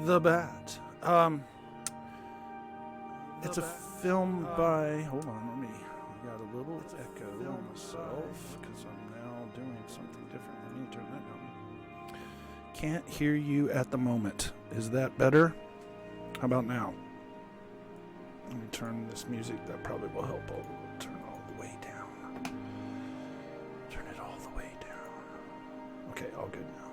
The Bat. It's a film by. Hold on, I got a little echo on myself because I'm now doing something different. Let me turn that down. Can't hear you at the moment. Is that better? How about now? Let me turn this music. That probably will help. I'll turn it all the way down. Turn it all the way down. Okay, all good now.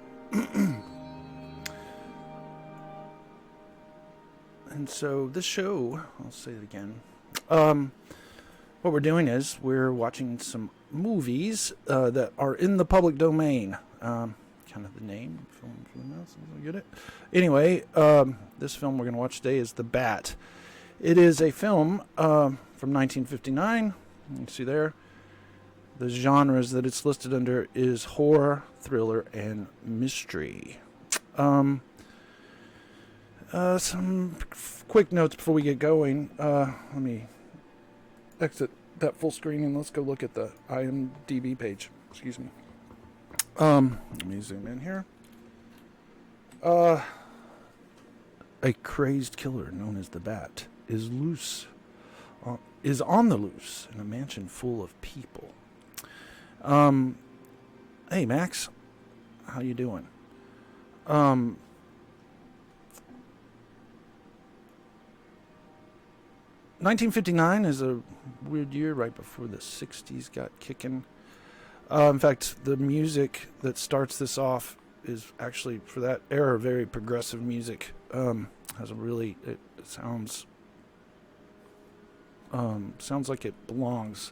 And so this show, I'll say it again. What we're doing is we're watching some movies that are in the public domain. Kind of the name, film for the mouse. I get it. Anyway, this film we're going to watch today is The Bat. It is a film from 1959. You can see there. The genres that it's listed under is horror, thriller, and mystery. Some quick notes before we get going. Let me exit that full screen and let's go look at the IMDb page. Excuse me. Let me zoom in here. A crazed killer known as the Bat is on the loose in a mansion full of people. Hey Max, how you doing? 1959 is a weird year right before the 60s got kicking. In fact, the music that starts this off is actually, for that era, very progressive music. Has a really, it sounds like it belongs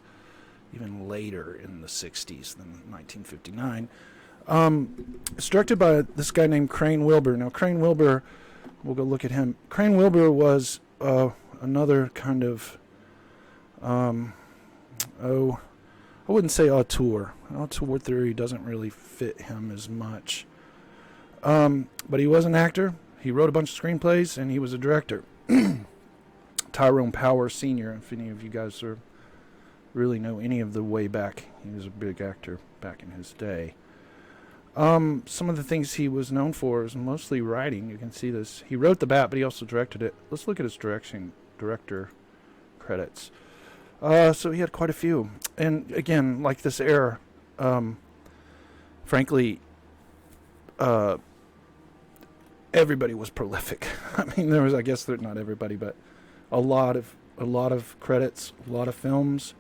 even later in the 60s than 1959. It's directed by this guy named Crane Wilbur. Now, Crane Wilbur, we'll go look at him. Crane Wilbur was another kind of, I wouldn't say auteur. Auteur theory doesn't really fit him as much. But he was an actor. He wrote a bunch of screenplays, and he was a director. Tyrone Power Sr., if any of you guys really know any of the way back, he was a big actor back in his day. Some of the things he was known for is mostly writing. You can see this. He wrote The Bat, but he also directed it. Let's look at his director credits. So he had quite a few. And again, like this era, frankly, everybody was prolific. I mean, there was, I guess, not everybody, but a lot of credits, a lot of films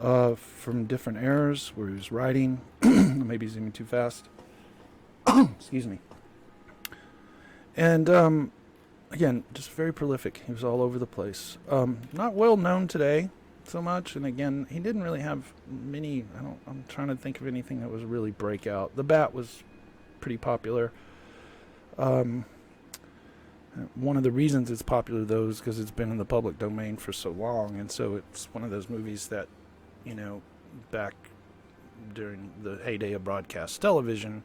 from different eras where he was writing. Maybe he's even too fast. Excuse me. And again, just very prolific. He was all over the place. Not well known today so much. And again, he didn't really have many. I'm trying to think of anything that was really breakout. The Bat was pretty popular. One of the reasons it's popular, though, is because it's been in the public domain for so long, and so it's one of those movies that, you know, back during the heyday of broadcast television,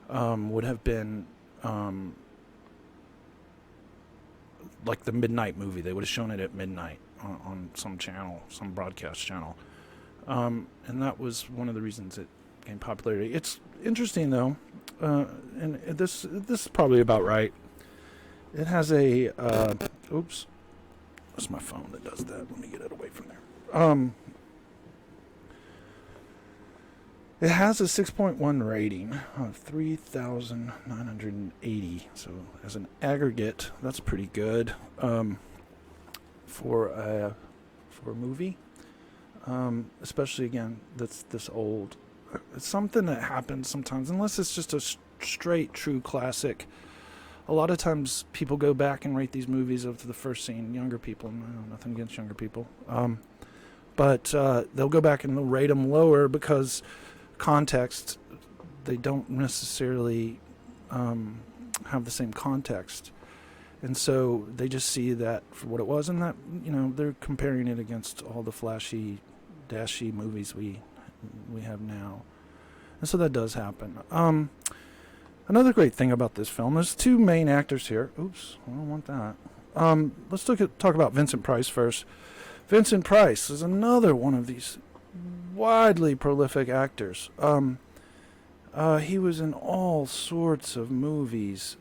would have been like the midnight movie. They would have shown it at midnight on some channel, some broadcast channel, and that was one of the reasons it gained popularity. It's interesting, though, and this is probably about right. It has a oops, that's my phone that does that. Let me get it away from there. It has a 6.1 rating of 3,980. So as an aggregate, that's pretty good for a movie. Especially, again, that's this old. It's something that happens sometimes, unless it's just a straight true classic. A lot of times people go back and rate these movies after the first scene. Younger people, nothing against younger people, but they'll go back and they'll rate them lower because context, they don't necessarily have the same context, and so they just see that for what it was, and that, you know, they're comparing it against all the flashy, dashy movies we have now, and so that does happen. Another great thing about this film, there's two main actors here. Oops, I don't want that. Let's talk about Vincent Price first. Vincent Price is another one of these widely prolific actors. He was in all sorts of movies,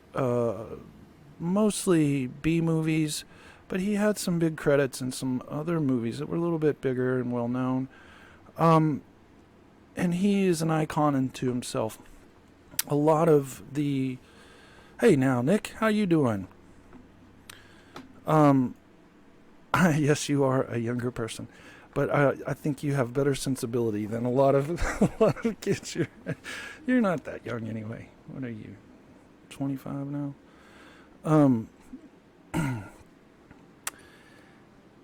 mostly B movies, but he had some big credits in some other movies that were a little bit bigger and well known. And he is an icon unto himself. A lot of the... Hey now, Nick, how you doing? Yes, you are a younger person, but I think you have better sensibility than a lot of kids. You're not that young anyway. What are you, 25 now?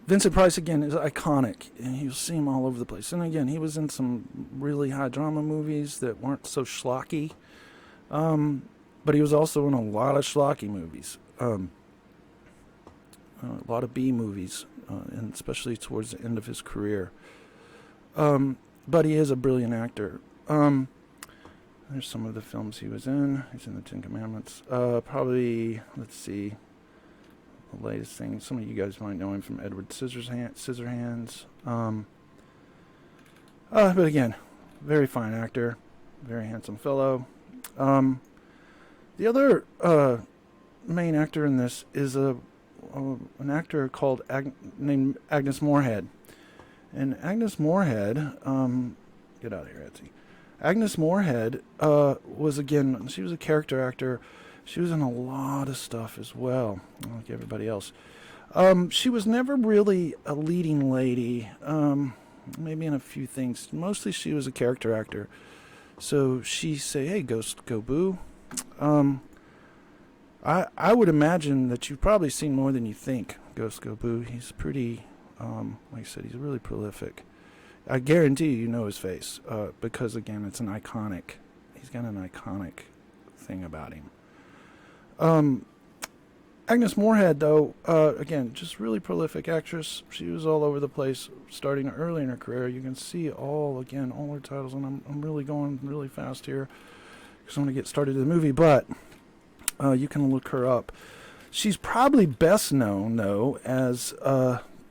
Vincent Price, again, is iconic, and you'll see him all over the place. And again, he was in some really high drama movies that weren't so schlocky, but he was also in a lot of schlocky movies. A lot of B movies, and especially towards the end of his career. But he is a brilliant actor. There's some of the films he was in. He's in the Ten Commandments. Probably, let's see, the latest thing. Some of you guys might know him from Edward Scissorhands. But again, very fine actor, very handsome fellow. The other main actor in this is an actor called named Agnes Moorehead. And Agnes Moorehead, get out of here, Etsy. Agnes Moorehead she was a character actor. She was in a lot of stuff as well, like everybody else. She was never really a leading lady, maybe in a few things. Mostly she was a character actor. So she say, hey, Ghost, go boo. I would imagine that you've probably seen more than you think, Ghost Go Boo. He's pretty, like I said, he's really prolific. I guarantee you know his face, because, again, he's got an iconic thing about him. Agnes Moorehead, though, again, just really prolific actress. She was all over the place starting early in her career. You can see all her titles, and I'm really going really fast here because I want to get started in the movie, but you can look her up. She's probably best known, though, as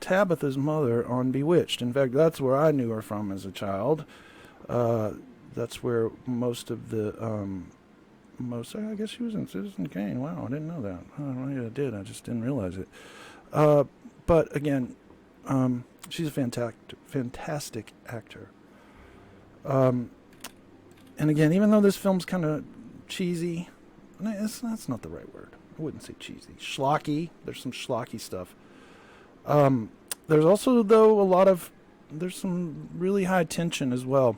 Tabitha's mother on Bewitched. In fact, that's where I knew her from as a child. That's where most of the... I guess she was in Citizen Kane. Wow, I didn't know that. I did. I just didn't realize it. But again, she's a fantastic actor. And again, even though this film's kind of cheesy, that's not the right word. I wouldn't say cheesy. Schlocky. There's some schlocky stuff. There's also, though, there's some really high tension as well.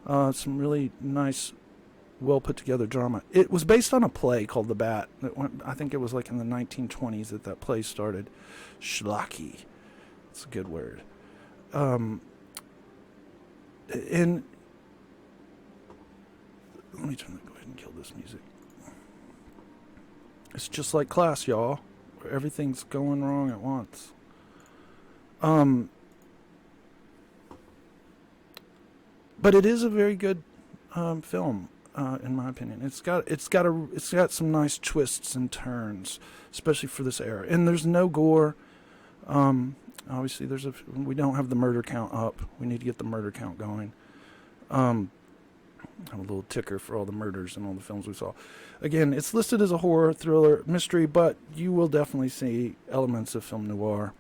Some really nice, well put together drama. It was based on a play called The Bat. I think it was like in the 1920s that play started. Schlocky. It's a good word. And let me go ahead and kill this music. It's just like Class, y'all, where everything's going wrong at once. But it is a very good film, in my opinion. It's got some nice twists and turns, especially for this era. And there's no gore. Obviously, we don't have the murder count up. We need to get the murder count going. Have a little ticker for all the murders in all the films we saw. Again, it's listed as a horror, thriller, mystery, but you will definitely see elements of film noir,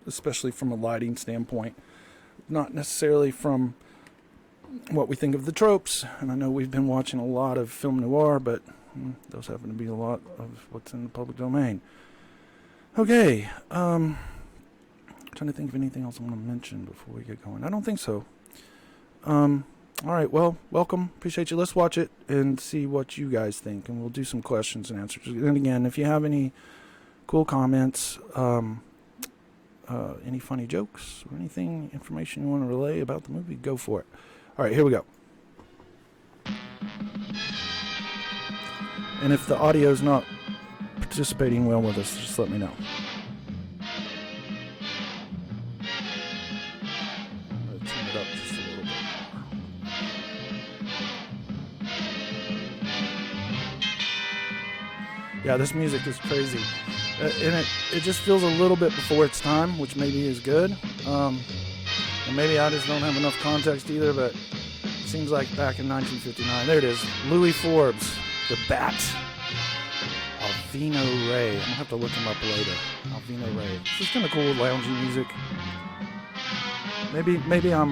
especially from a lighting standpoint. Not necessarily from what we think of the tropes. And I know we've been watching a lot of film noir, but those happen to be a lot of what's in the public domain. Okay. Trying to think of anything else I want to mention before we get going. I don't think so. All right, well, welcome. Appreciate you. Let's watch it and see what you guys think, and we'll do some questions and answers. And again, if you have any cool comments, any funny jokes, or information you want to relay about the movie, go for it. All right, here we go. And if the audio's not participating well with us, just let me know. Yeah, this music is crazy. And it just feels a little bit before its time, which maybe is good. And maybe I just don't have enough context either, but it seems like back in 1959. There it is. Louis Forbes, The Bat. Alvino Ray. I'm gonna have to look him up later. Alvino Ray. This is kind of cool, loungy music. Maybe I'm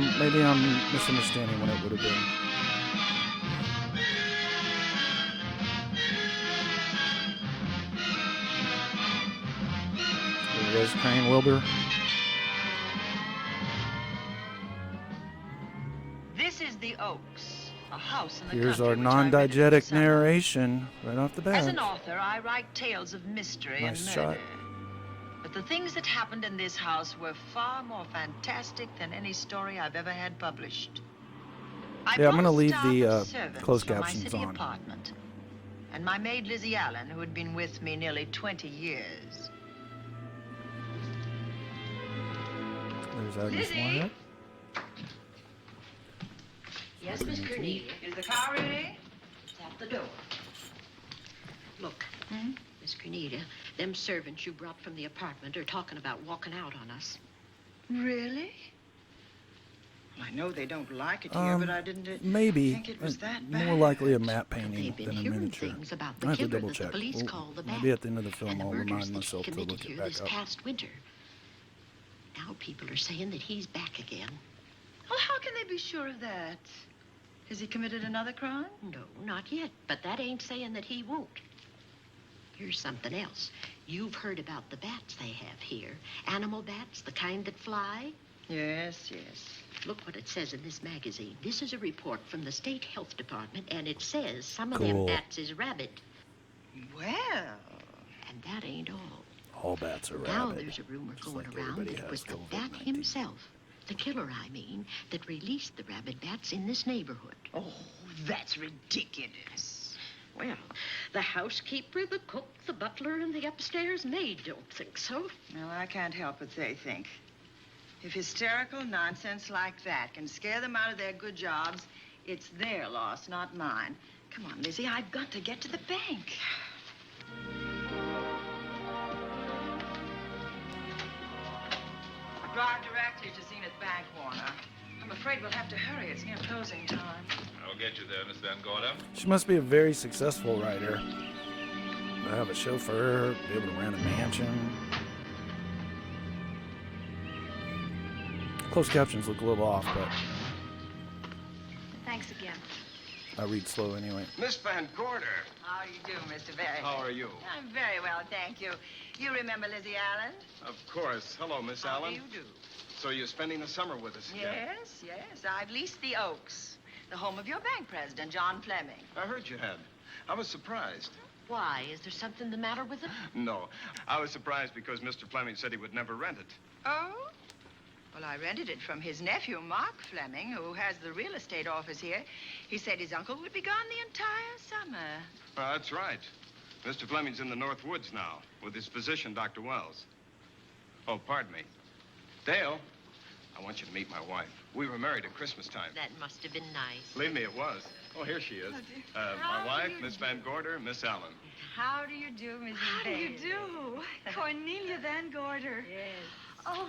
misunderstanding what it would have been. There he is, Crane Wilbur. This is the Oaks, a house in the Here's country our which I rented non-diegetic for summer. narration right off the bat. As an author, I write tales of mystery Nice and shot. murder. But the things that happened in this house were far more fantastic than any story I've ever had published. Yeah, I'm gonna brought a leave staff the of servants closed from my captions city on. apartment, and my maid Lizzie Allen, who had been with me nearly 20 years. There's Agnes Lizzie? Wyatt. Yes, Miss Cornelia. Is the car ready? It's at the door. Look, Miss Cornelia, them servants you brought from the apartment are talking about walking out on us. Really? I know they don't like it here, but I didn't Maybe. think it was that bad. More likely a matte They've painting been than a hearing miniature. things about I the have to killer double that the check. police Well, call the maybe Bat, at the end of the film and the I'll murders remind that he myself to committed look it here back this up. past winter. Now people are saying that he's back again. Well, how can they be sure of that? Has he committed another crime? No, not yet, but that ain't saying that he won't. Here's something else. You've heard about the bats they have here. Animal bats, the kind that fly. Yes, yes. Look what it says in this magazine. This is a report from the State Health Department, and it says some of Cool. them bats is rabid. Well, And that ain't all. All bats are Now rabid. there's a rumor Just going like around everybody that it has was the bat COVID-19. himself, the killer, I mean, that released the rabid bats in this neighborhood. oh, that's ridiculous. Well, the housekeeper, the cook, the butler, and the upstairs maid don't think so. Well, I can't help what they think. If hysterical nonsense like that can scare them out of their good jobs, it's their loss, not mine. Come on, Lizzie, I've got to get to the bank. Drive directly to Zenith Bank, Warner. I'm afraid we'll have to hurry. It's near closing time. I'll get you there, Miss Van Gorder. She must be a very successful writer. To have a chauffeur, be able to rent a mansion. Closed captions look a little off, but Thanks again. I read slow anyway. Miss Van Gorder, How do you do, Mr. Barry? how are you? I'm very well, thank you. You remember Lizzie Allen? Of course. Hello, Miss How Allen. do you do? So you're spending the summer with us again? Yes, yes. I've leased the Oaks, the home of your bank president, John Fleming. I heard you had. I was surprised. Why? Is there something the matter with it? No, I was surprised because Mr. Fleming said he would never rent it. Oh? Well, I rented it from his nephew, Mark Fleming, who has the real estate office here. He said his uncle would be gone the entire summer. Well, that's right. Mr. Fleming's in the North Woods now with his physician, Dr. Wells. Oh, pardon me. Dale, I want you to meet my wife. We were married at Christmas time. That must have been nice. Believe me, it was. Oh, here she is. How My do wife, you Miss Van Gorder, Miss Allen. How do you do, Mrs. How do you Bailey? do? Cornelia Van Gorder. Yes. Oh,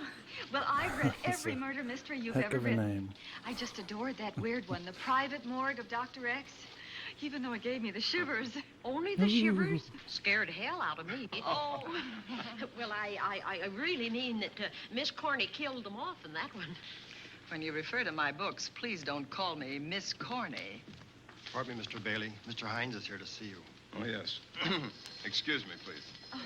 well, I've read every murder mystery you've Heck ever of a written. name. I just adored that weird one, The Private Morgue of Dr. X, even though it gave me the shivers. Only the shivers scared hell out of me. Oh. Well, I really mean that Miss Corney killed them off in that one. When you refer to my books, please don't call me Miss Corney. Pardon me, Mr. Bailey. Mr. Hines is here to see you. Oh, yes. Excuse me, please.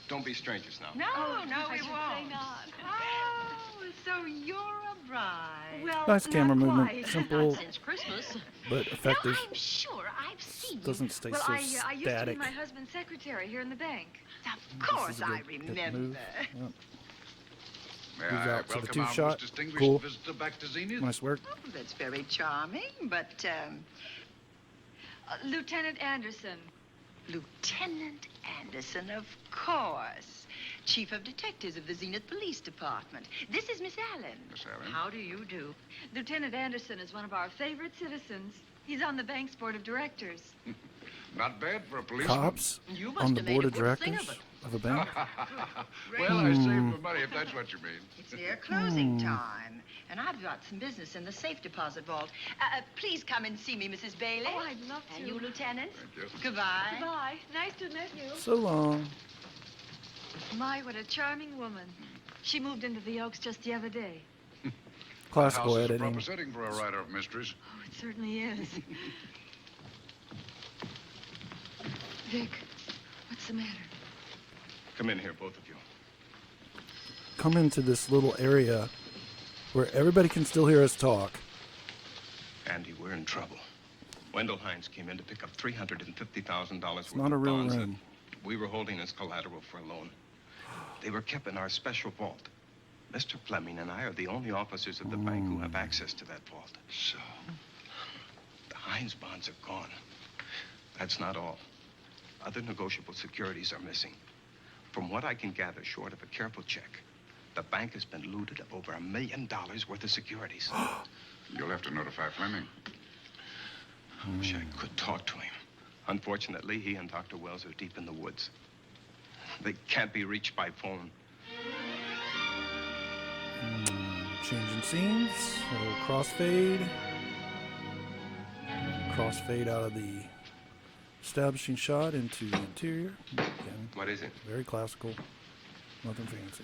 Don't be strangers now. No, Oh, no, I we should won't. say not. Oh, so you're a bride. Well, Nice camera not movement. quite. Simple Not since Christmas. but effective. No, I'm sure I've seen you. Doesn't stay Well, so I used to be static. my husband's secretary here in the bank. Of course, This is a I good remember. move. Yep. May Moves I out to the welcome our two-shot. most distinguished Cool. visitor back to Zenith? Nice work. Oh, that's very charming, but, Lieutenant Anderson. Lieutenant Anderson, of course. Chief of Detectives of the Zenith Police Department. This is Miss Allen. Miss Allen. How do you do? Lieutenant Anderson is one of our favorite citizens. He's on the bank's board of directors. Not bad for a policeman. Cops You must on the have made board a of good thing directors of it. of a bank? Well, I saved my money, if that's what you mean. It's near closing time, and I've got some business in the safe deposit vault. Please come and see me, Mrs. Bailey. Oh, I'd love to. And you, Lieutenant. Thank you. Goodbye. Bye. Nice to meet you. So long. My, what a charming woman. She moved into the Oaks just the other day. Classical House is a editing. proper setting for a writer of mysteries. Oh, it certainly is. Vic, what's the matter? Come in here, both of you. Come into this little area where everybody can still hear us talk. Andy, we're in trouble. Wendell Hines came in to pick up $350,000 worth not a of real bonds that room. we were holding as collateral for a loan. They were kept in our special vault. Mr. Fleming and I are the only officers of the bank who have access to that vault. So, The Hines bonds are gone. That's not all. Other negotiable securities are missing. From what I can gather, short of a careful check, the bank has been looted of over $1 million worth of securities. you'll have to notify Fleming. I wish I could talk to him. Unfortunately, he and Dr. Wells are deep in the woods. They can't be reached by phone. Changing scenes. A little crossfade. Crossfade out of the establishing shot into the interior. Again, What is it? very classical. Nothing fancy.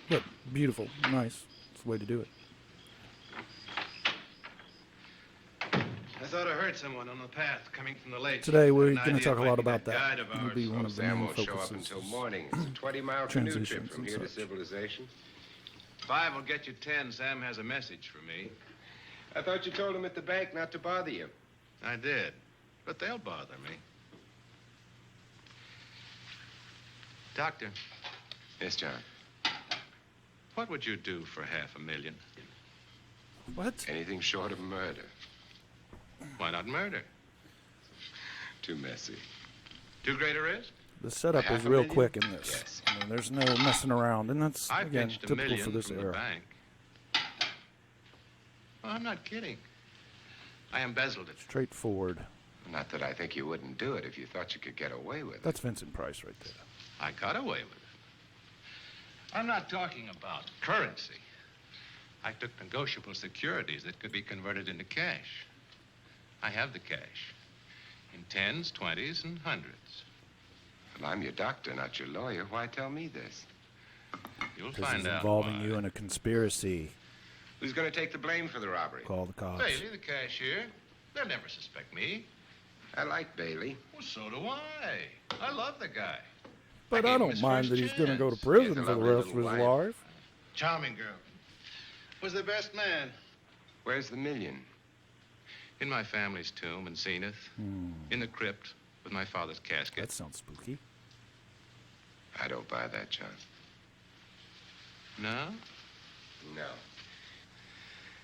But beautiful. Nice. It's the way to do it. I thought I heard someone on the path coming from the lake. Today we're An going to idea talk a of lot finding about that. guide of It'll ours. be one of the Sam main won't show up focuses. until morning. It's a 20-mile canoe trip Transitions from and here to such. civilization. 5 will get you 10. Sam has a message for me. I thought you told him at the bank not to bother you. I did, but they'll bother me. Doctor, Yes, John. what would you do for $500,000? What? Anything short of murder. Why not murder? Too messy. Too great a risk? The setup is real quick in this. Yes. I mean, there's no messing around, and that's I again pitched $1 typical million for this from the era. bank. Well, I'm not kidding. I embezzled it. Straightforward. Not that I think you wouldn't do it if you thought you could get away with it. That's Vincent Price right there. I got away with it. I'm not talking about currency. I took negotiable securities that could be converted into cash. I have the cash in 10s, 20s, and 100s. Well, I'm your doctor, not your lawyer. Why tell me this? You'll This find is out involving why. you in a conspiracy. Who's going to take the blame for the robbery? Call the cops. Bailey, the cashier. They'll never suspect me. I like Bailey. Well, so do I. I love the guy. But I I gave him don't his mind first that he's going to go to chance. prison He has for a the lovely rest of his little wife. life. Charming girl. Was the best man. Where's the $1 million? In my family's tomb in Zenith. In the crypt with my father's casket. That sounds spooky. I don't buy that, John. No? No.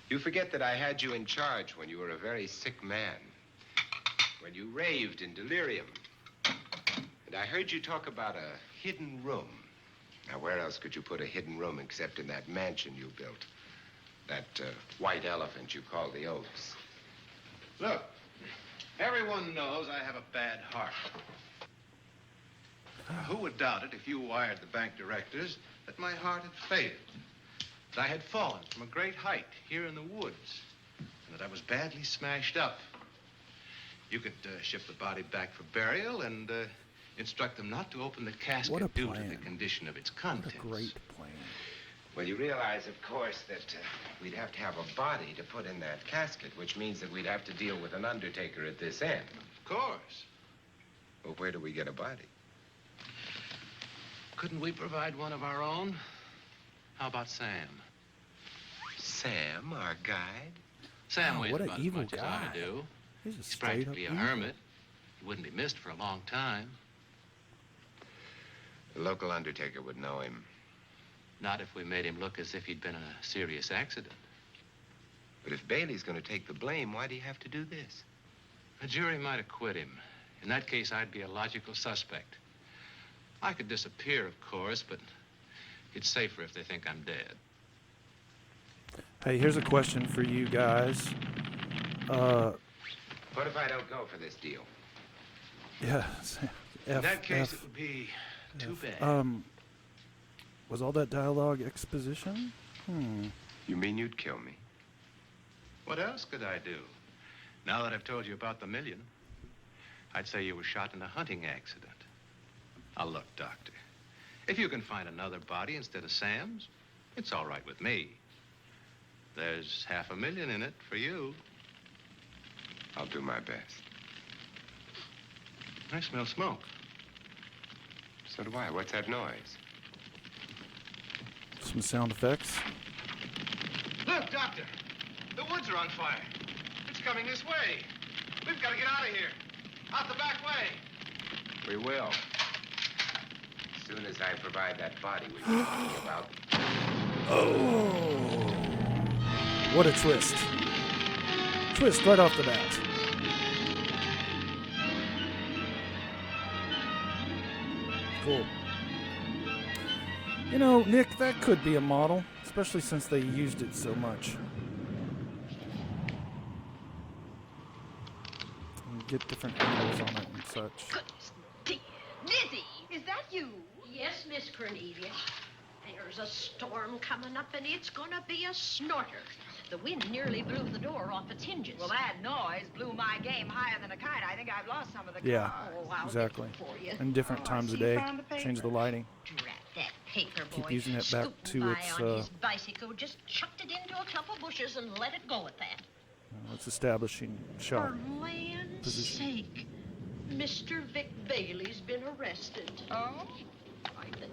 You forget that I had you in charge when you were a very sick man. When you raved in delirium. And I heard you talk about a hidden room. Now, where else could you put a hidden room except in that mansion you built? That white elephant you call the Oaks. Look, everyone knows I have a bad heart. Who would doubt it if you wired the bank directors that my heart had failed? That I had fallen from a great height here in the woods, and that I was badly smashed up. You could ship the body back for burial and instruct them not to open the casket What a due to plan. the condition of its What contents. a great plan. Well, you realize, of course, that we'd have to have a body to put in that casket, which means that we'd have to deal with an undertaker at this end. Of course. Well, where do we get a body? Couldn't we provide one of our own? How about Sam? Sam, our guide? Sam Wow, weighs what an about as evil much as guy. I do. He's a He's straight up practically a evil. hermit. He wouldn't be missed for a long time. The local undertaker would know him. Not if we made him look as if he'd been in a serious accident. But if Bailey's going to take the blame, why'd he have to do this? A jury might acquit him. In that case, I'd be a logical suspect. I could disappear, of course, but it's safer if they think I'm dead. Hey, here's a question for you guys. What if I don't go for this deal? Yeah. In that case, it would be too bad. Was all that dialogue exposition? You mean you'd kill me? What else could I do? Now that I've told you about the $1 million, I'd say you were shot in a hunting accident. Now, look, Doctor, if you can find another body instead of Sam's, it's all right with me. There's $500,000 in it for you. I'll do my best. I smell smoke. So do I. What's that noise? Some sound effects. Look, Doctor, the woods are on fire. It's coming this way. We've got to get out of here. Out the back way. We will. As soon as I provide that body we were talking about. Oh. What a twist. Twist right off the bat. Cool. You know, Nick, that could be a model, especially since they used it so much. And get different angles on it and such. Goodness, dear. Lizzie, is that you? Yes, Miss Cornelia. There's a storm coming up, and it's gonna be a snorter. The wind nearly blew the door off its hinges. Well, that noise blew my game higher than a kite. I think I've lost some of the Yeah, cards. Oh, I'll exactly. get it for you. And different times I of see you day. found the Change the paper. lighting. Drat that paper boy. Keep using it back Scooting to by its, on his bicycle, just chucked it into a clump of bushes and let it go at that. It's establishing shot. For land's Position. sake, Mr. Vic Bailey's been arrested. Oh? I think.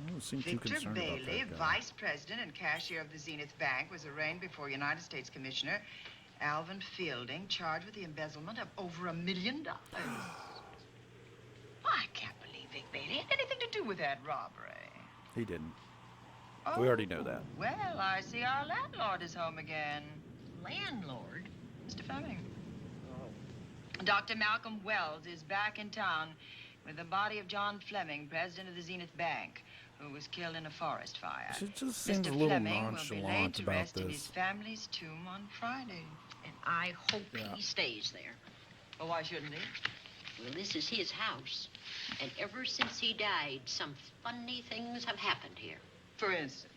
I don't seem too Victor concerned about Bailey, that guy. vice president and cashier of the Zenith Bank, was arraigned before United States Commissioner Alvin Fielding, charged with the embezzlement of over $1 million. I can't believe Vic Bailey had anything to do with that robbery. He didn't. Oh, We already know that. Well, I see our landlord is home again. Landlord? Mr. Fleming. Dr. Malcolm Wells is back in town with the body of John Fleming, president of the Zenith Bank, who was killed in a forest fire. She just seems Mr. a little Fleming will be laid nonchalant to about rest in his this. family's tomb on Friday. And I hope Yeah. he stays there. Well, why shouldn't he? Well, this is his house. And ever since he died, some funny things have happened here. For instance.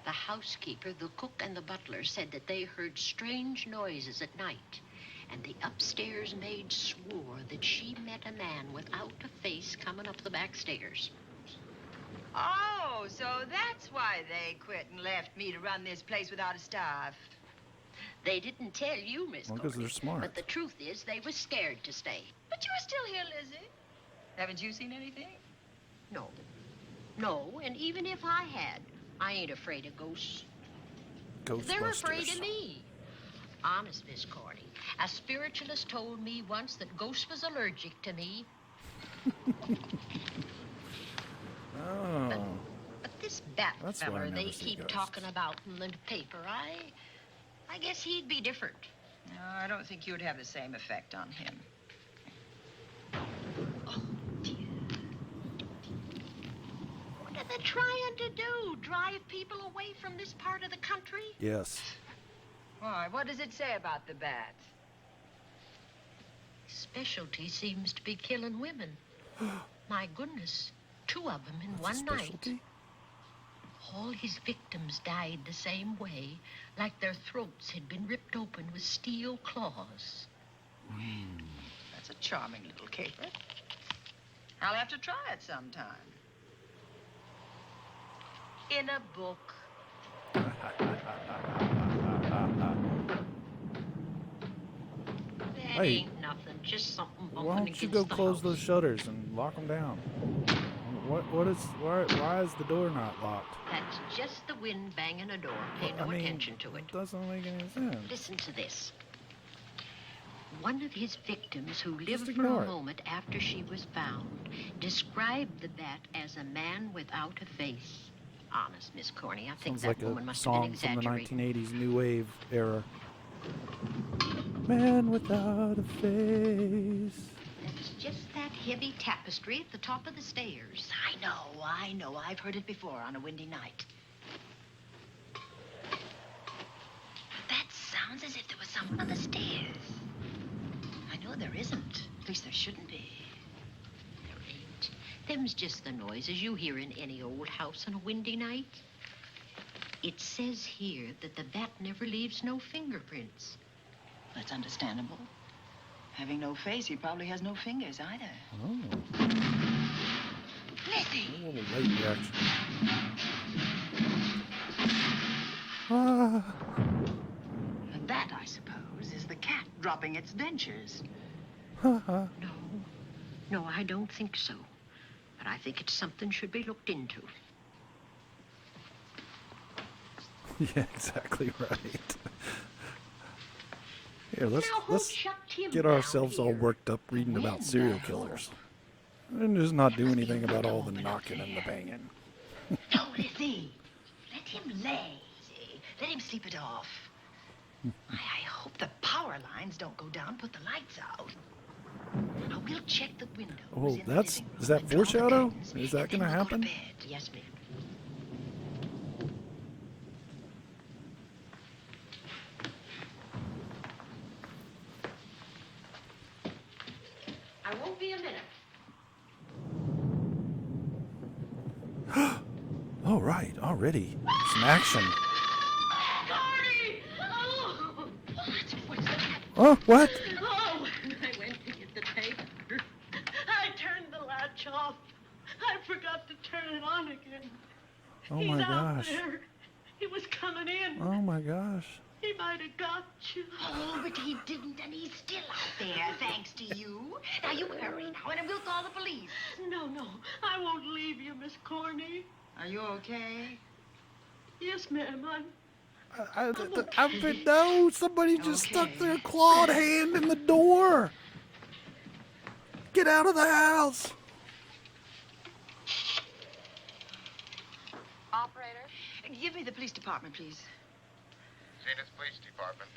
The housekeeper, the cook, and the butler said that they heard strange noises at night. And the upstairs maid swore that she met a man without a face coming up the back stairs. Oh, so that's why they quit and left me to run this place without a staff. They didn't tell you, Miss Well, 'cause Corey, they're smart. But the truth is they were scared to stay. But you're still here, Lizzie. Haven't you seen anything? No. No, and even if I had, I ain't afraid of ghosts. They're afraid of me. Honest, Miss Corny. A spiritualist told me once that ghosts was allergic to me. Oh. But this bat That's why I feller never they see keep ghosts. talking about in the paper, I guess he'd be different. No, I don't think you'd have the same effect on him. Oh, dear. What are they trying to do? Drive people away from this part of the country? Yes. Why, what does it say about the bats? Specialty seems to be killing women. My goodness, 2 of them in That's a one night. specialty? All his victims died the same way, like their throats had been ripped open with steel claws. That's a charming little caper. I'll have to try it sometime. In a book. That Hey. ain't nothing, just something bumping Why don't you against go the close house. those shutters and lock them down? Why is the door not locked? That's just the wind banging a door. Pay Well, no I mean, attention to it. It doesn't make any sense. Listen to this. One of his victims who Just lived for ignore a it. moment after she was found described the bat as a man without a face. Honest, Miss Corny, I think Sounds that like woman a must have been song from the exaggerating. 1980s New Wave era. Man without a face. That's just that heavy tapestry at the top of the stairs. I know. I've heard it before on a windy night. That sounds as if there was someone on the stairs. No, there isn't. At least there shouldn't be. There ain't. Them's just the noises you hear in any old house on a windy night. It says here that the bat never leaves no fingerprints. That's understandable. Having no face, he probably has no fingers either. Oh. Lizzie! A little late reaction. Ah. And that, I suppose, is the cat dropping its dentures. No. No, I don't think so. But I think it's something should be looked into. Yeah, exactly right. Here, let's Now, who chucked him get down ourselves all here? worked up reading about serial killers. And just not do anything about all the knocking and the banging. No, Lizzie. Let him lay. Let him sleep it off. I hope the power lines don't go down. Put the lights out. Now, we'll check the windows. Oh, in the that's... living room Is that and draw the foreshadow? curtains, Is that and then going to we'll go happen? bed. Yes, ma'am. I won't be a minute. Oh, right. Already. Some action. Gordy! Oh! What's that? Oh, what? Oh! I went to get the tape. I turned the latch off. I forgot to turn it on again. Oh, He's my out gosh. there. He was coming in. Oh, my gosh. He might have got you. Oh, but he didn't, and he's still out there, thanks to you. Now, you hurry now, and we'll call the police. No, I won't leave you, Miss Corny. Are you okay? Yes, ma'am. No, somebody just stuck Okay. their clawed hand in the door. Get out of the house. Operator? Give me the police department, please. Zenith Police Department.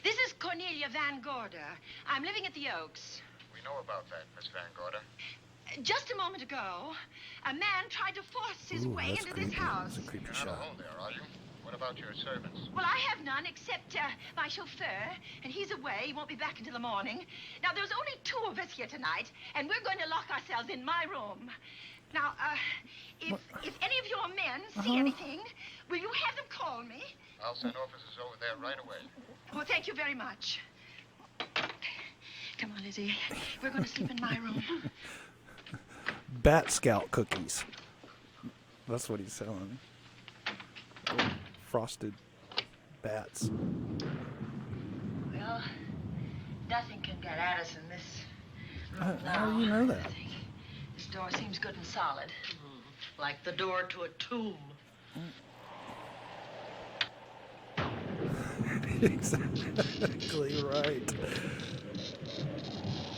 This is Cornelia Van Gorder. I'm living at the Oaks. We know about that, Miss Van Gorder. Just a moment ago, a man tried to force his Ooh, way that's into creepy. this house. That's a creepy You're shot. not alone there, are you? What about your servants? Well, I have none except my chauffeur, and he's away. He won't be back until the morning. Now, there's only 2 of us here tonight, and we're going to lock ourselves in my room. Now, if any of your men see anything, will you have them call me? I'll send officers over there right away. Well, thank you very much. Come on, Lizzie. We're going to sleep in my room. Bat Scout cookies. That's what he's selling. Little frosted bats. Well, nothing can get at us in this room now. How do you know that? I think this door seems good and solid. Like the door to a tomb. Exactly right.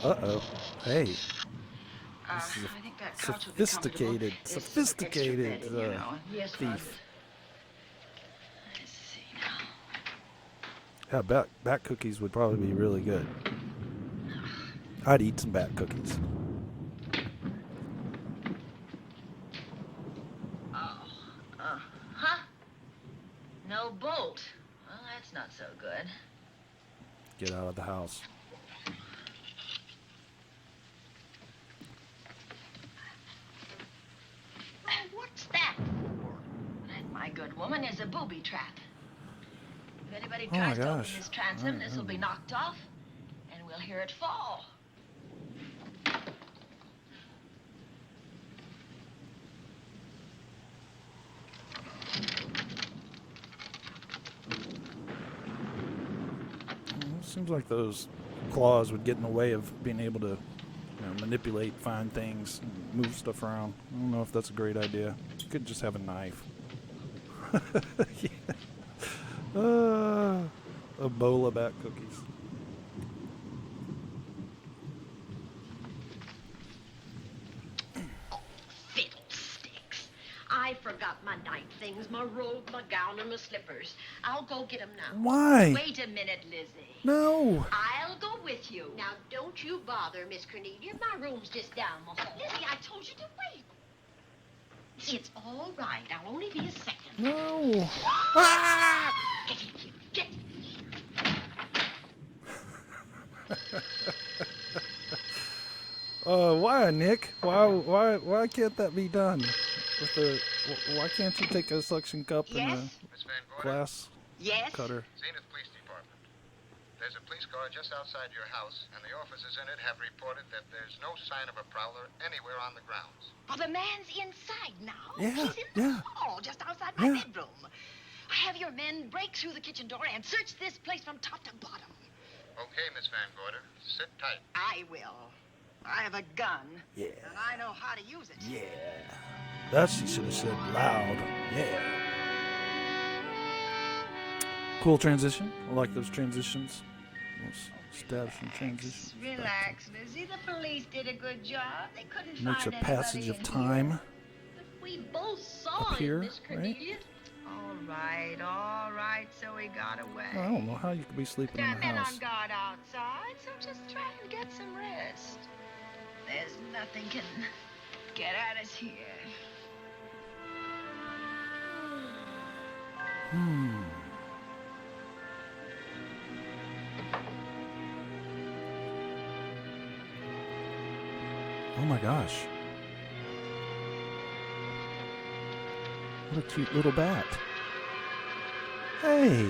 Uh-oh. Hey. This is I a think that couch will be sophisticated, comfortable. This extra sophisticated bedding, you know. Yes, ma'am. thief. Let's see now. Yeah, bat cookies would probably be really good. I'd eat some bat cookies. Huh? No bolt. Well, that's not so good. Get out of the house. What's that for? That, my good woman, is a booby trap. If anybody Oh, my tries to open gosh. this transom, this will be knocked off, and we'll hear it fall. Seems like those claws would get in the way of being able to manipulate, find things, and move stuff around. I don't know if that's a great idea. You could just have a knife. Yeah. A bowl of bat cookies. Fiddlesticks. I forgot my night things, my robe, my gown, and my slippers. I'll go get 'em now. Why? Wait a minute, Lizzie. No. I'll go with you. Now, don't you bother, Miss Cornelia. My room's just down the hall. Lizzie, I told you to wait. It's all right. I'll only be a second. No. Ah! Get in here. Get in here. Why, Nick? Why can't that be done? With the, why can't you take a suction cup and a Yes? Miss Van Gorder? glass Yes? cutter? Zenith Police Department. There's a police car just outside your house, and the officers in it have reported that there's no sign of a prowler anywhere on the grounds. Oh, the man's inside now. Yeah, He's in the yeah. hall, just outside my Yeah. bedroom. Have your men break through the kitchen door and search this place from top to bottom. Okay, Miss Van Gorder. Sit tight. I will. I have a gun. Yeah. And I know how to use it. Yeah. That she should have said loud. Yeah. Cool transition. I like those transitions. Those stabs from transition. Relax, Lizzie. The police did a good job. They couldn't Makes a find passage anybody of in time here. We both saw up here, it, Miss right? Cornelia. All right, so he got away. I don't know how you could be sleeping There in are the men house. on guard outside, so just try and get some rest. There's nothing can get at us here. Oh my gosh. What a cute little bat. Hey.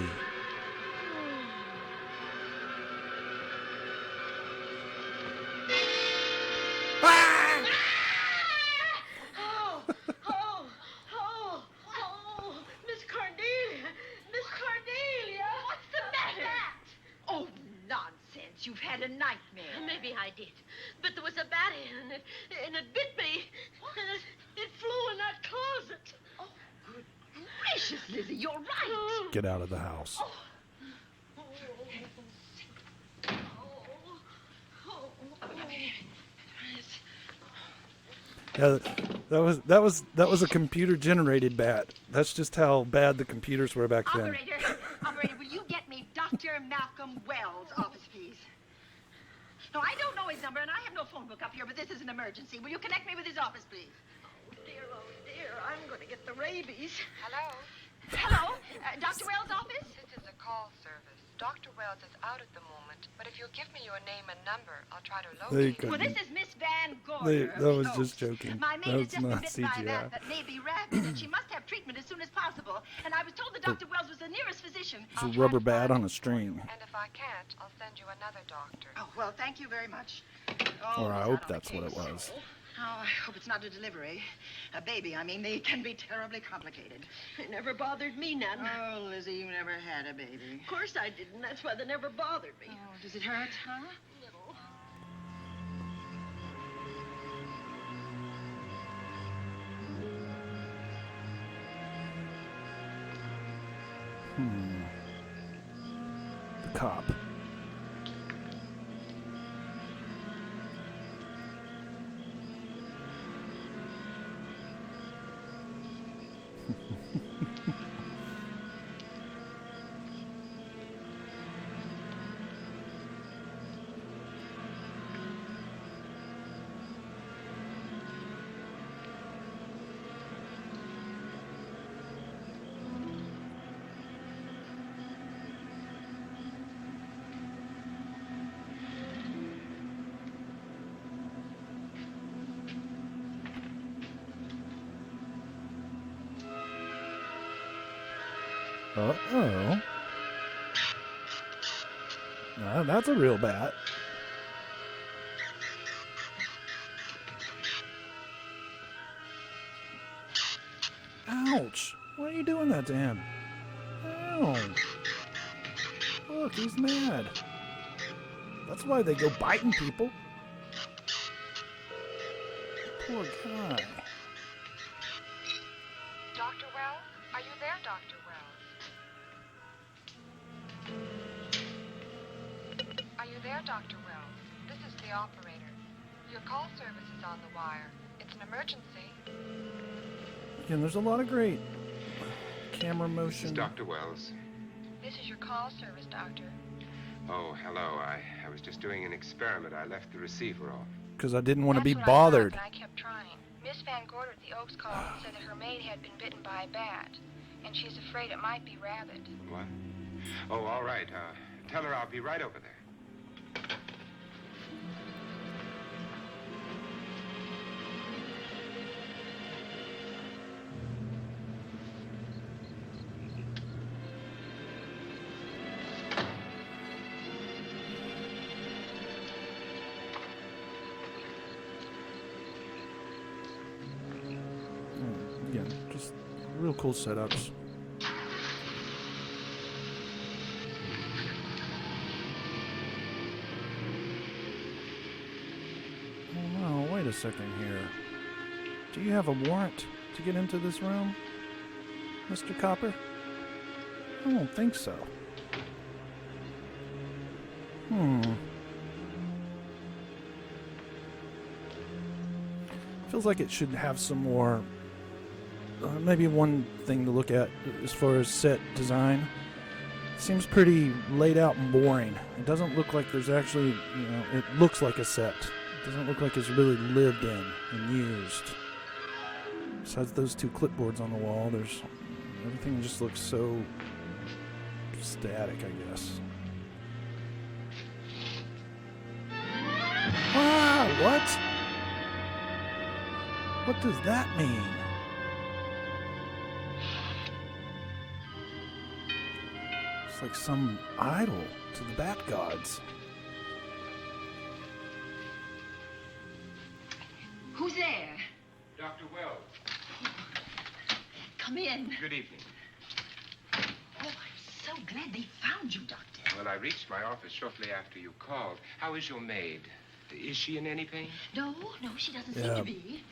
Miss Cornelia! Miss Cornelia! What's the matter? Oh, nonsense. You've had a nightmare. Maybe I did. But there was a bat and it bit me. And it flew in that closet. Oh, good gracious, Lizzie, you're right. Get out of the house. Yeah, that was a computer generated bat. That's just how bad the computers were back then. Operator, will you get me Dr. Malcolm Wells' office, please? No, I don't know his number, and I have no phone book up here, but this is an emergency. Will you connect me with his office, please? Oh, dear, I'm going to get the rabies. Hello? Hello? Dr. Wells' office? This is a call service. Dr. Wells is out at the moment, but if you'll give me your name and number, I'll try to They locate could- him. Well, this is Miss Van Gorder. that was of the just Oaks. joking. My maid That has was just been not bitten by a CGI. bat that may be rabid, and she must have treatment as soon as possible. And I was told that Dr. Wells was the nearest physician. It's I'll a try rubber to bat find on him a for string. you, and if I can't, I'll send you another doctor. Oh, well, thank you very much. Or I he's hope out on that's the what it case. was. Oh, I hope it's not a delivery. A baby, I mean, they can be terribly complicated. It never bothered me none. Oh, Lizzie, you never had a baby. Of course I didn't. That's why they never bothered me. Oh, does it hurt, huh? No. The cop. Uh-oh. That's a real bat. Ouch. Why are you doing that to him? Ow. Look, he's mad. That's why they go biting people. Poor guy. Dr. Wells? Are you there, Dr. Wells? Are you there, Dr. Wells? This is the operator. Your call service is on the wire. It's an emergency. Again, there's a lot of great camera This is motion. Dr. Wells. This is your call service, Doctor. Oh, hello. I was just doing an experiment. I left the receiver off. Because I didn't want to be That's what I bothered. thought, and I kept trying. Miss Van Gorder at the Oaks called and said that her maid had been bitten by a bat, and she's afraid it might be rabid. What? Oh, all right. Tell her I'll be right over there. real cool setups. Oh, wait a second here. Do you have a warrant to get into this room, Mr. Copper? I don't think so. Feels like it should have some more, maybe one thing to look at as far as set design. It seems pretty laid out and boring. It doesn't look like there's actually, it looks like a set. It doesn't look like it's really lived in and used. Besides those two clipboards on the wall, everything just looks so static, I guess. Ah, what? What does that mean? It's like some idol to the bat gods. Who's there? Dr. Wells. Come in. Good evening. Oh, I'm so glad they found you, Doctor. Well, I reached my office shortly after you called. How is your maid? Is she in any pain? No, she doesn't seem to be.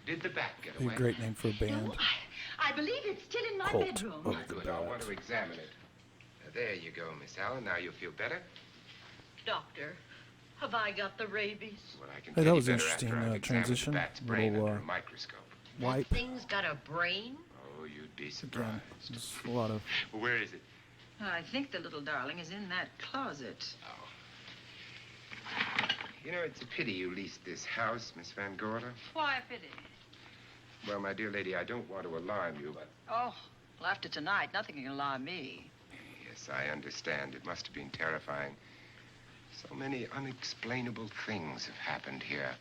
Did the bat get Be away? a great name for a band. No, I believe it's still in my Cult bedroom. of the Good. Bat. I want to examine it. There you go, Miss Allen. Now you feel better? Doctor, have I got the rabies? Well, I can Hey, tell that was you better interesting, after I've examined transition. the bat's brain Little, under a microscope. Wipe. That thing's got a brain? Oh, you'd be Again, surprised. just a lot of... Where is it? I think the little darling is in that closet. Oh. You know, it's a pity you leased this house, Miss Van Gorder. Why a pity? Well, my dear lady, I don't want to alarm you, but... Oh, well, after tonight, nothing can alarm me. Yes, I understand. It must have been terrifying. So many unexplainable things have happened here.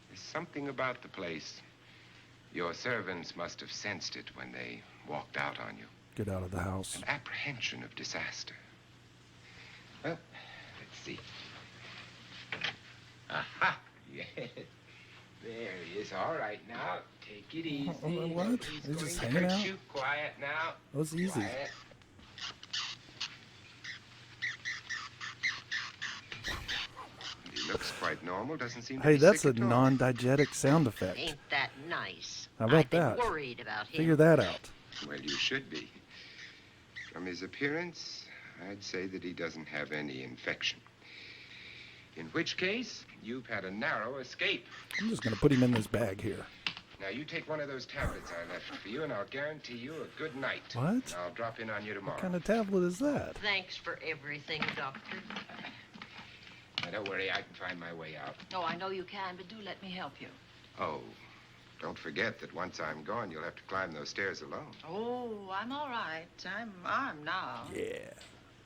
There's something about the place. Your servants must have sensed it when they walked out on you. Get out of the house. An apprehension of disaster. Well, let's see. Aha! Yes. There he is. All right, now, take it easy. What? Nobody's He's just going hanging to hurt out? you. Quiet now. That was easy. Quiet. He looks quite normal. Doesn't seem to Hey, be that's a sick at all. non-diegetic sound effect. Ain't that nice? How about I've been that? worried about him. Figure that out. Well, you should be. From his appearance, I'd say that he doesn't have any infection. In which case, you've had a narrow escape. I'm just going to put him in this bag here. Now, you take one of those tablets I left for you, and I'll guarantee you a good night. What? I'll drop in on you tomorrow. What kind of tablet is that? Thanks for everything, Doctor. Now, don't worry, I can find my way out. Oh, I know you can, but do let me help you. Oh, don't forget that once I'm gone, you'll have to climb those stairs alone. Oh, I'm all right. I'm armed now. Yeah.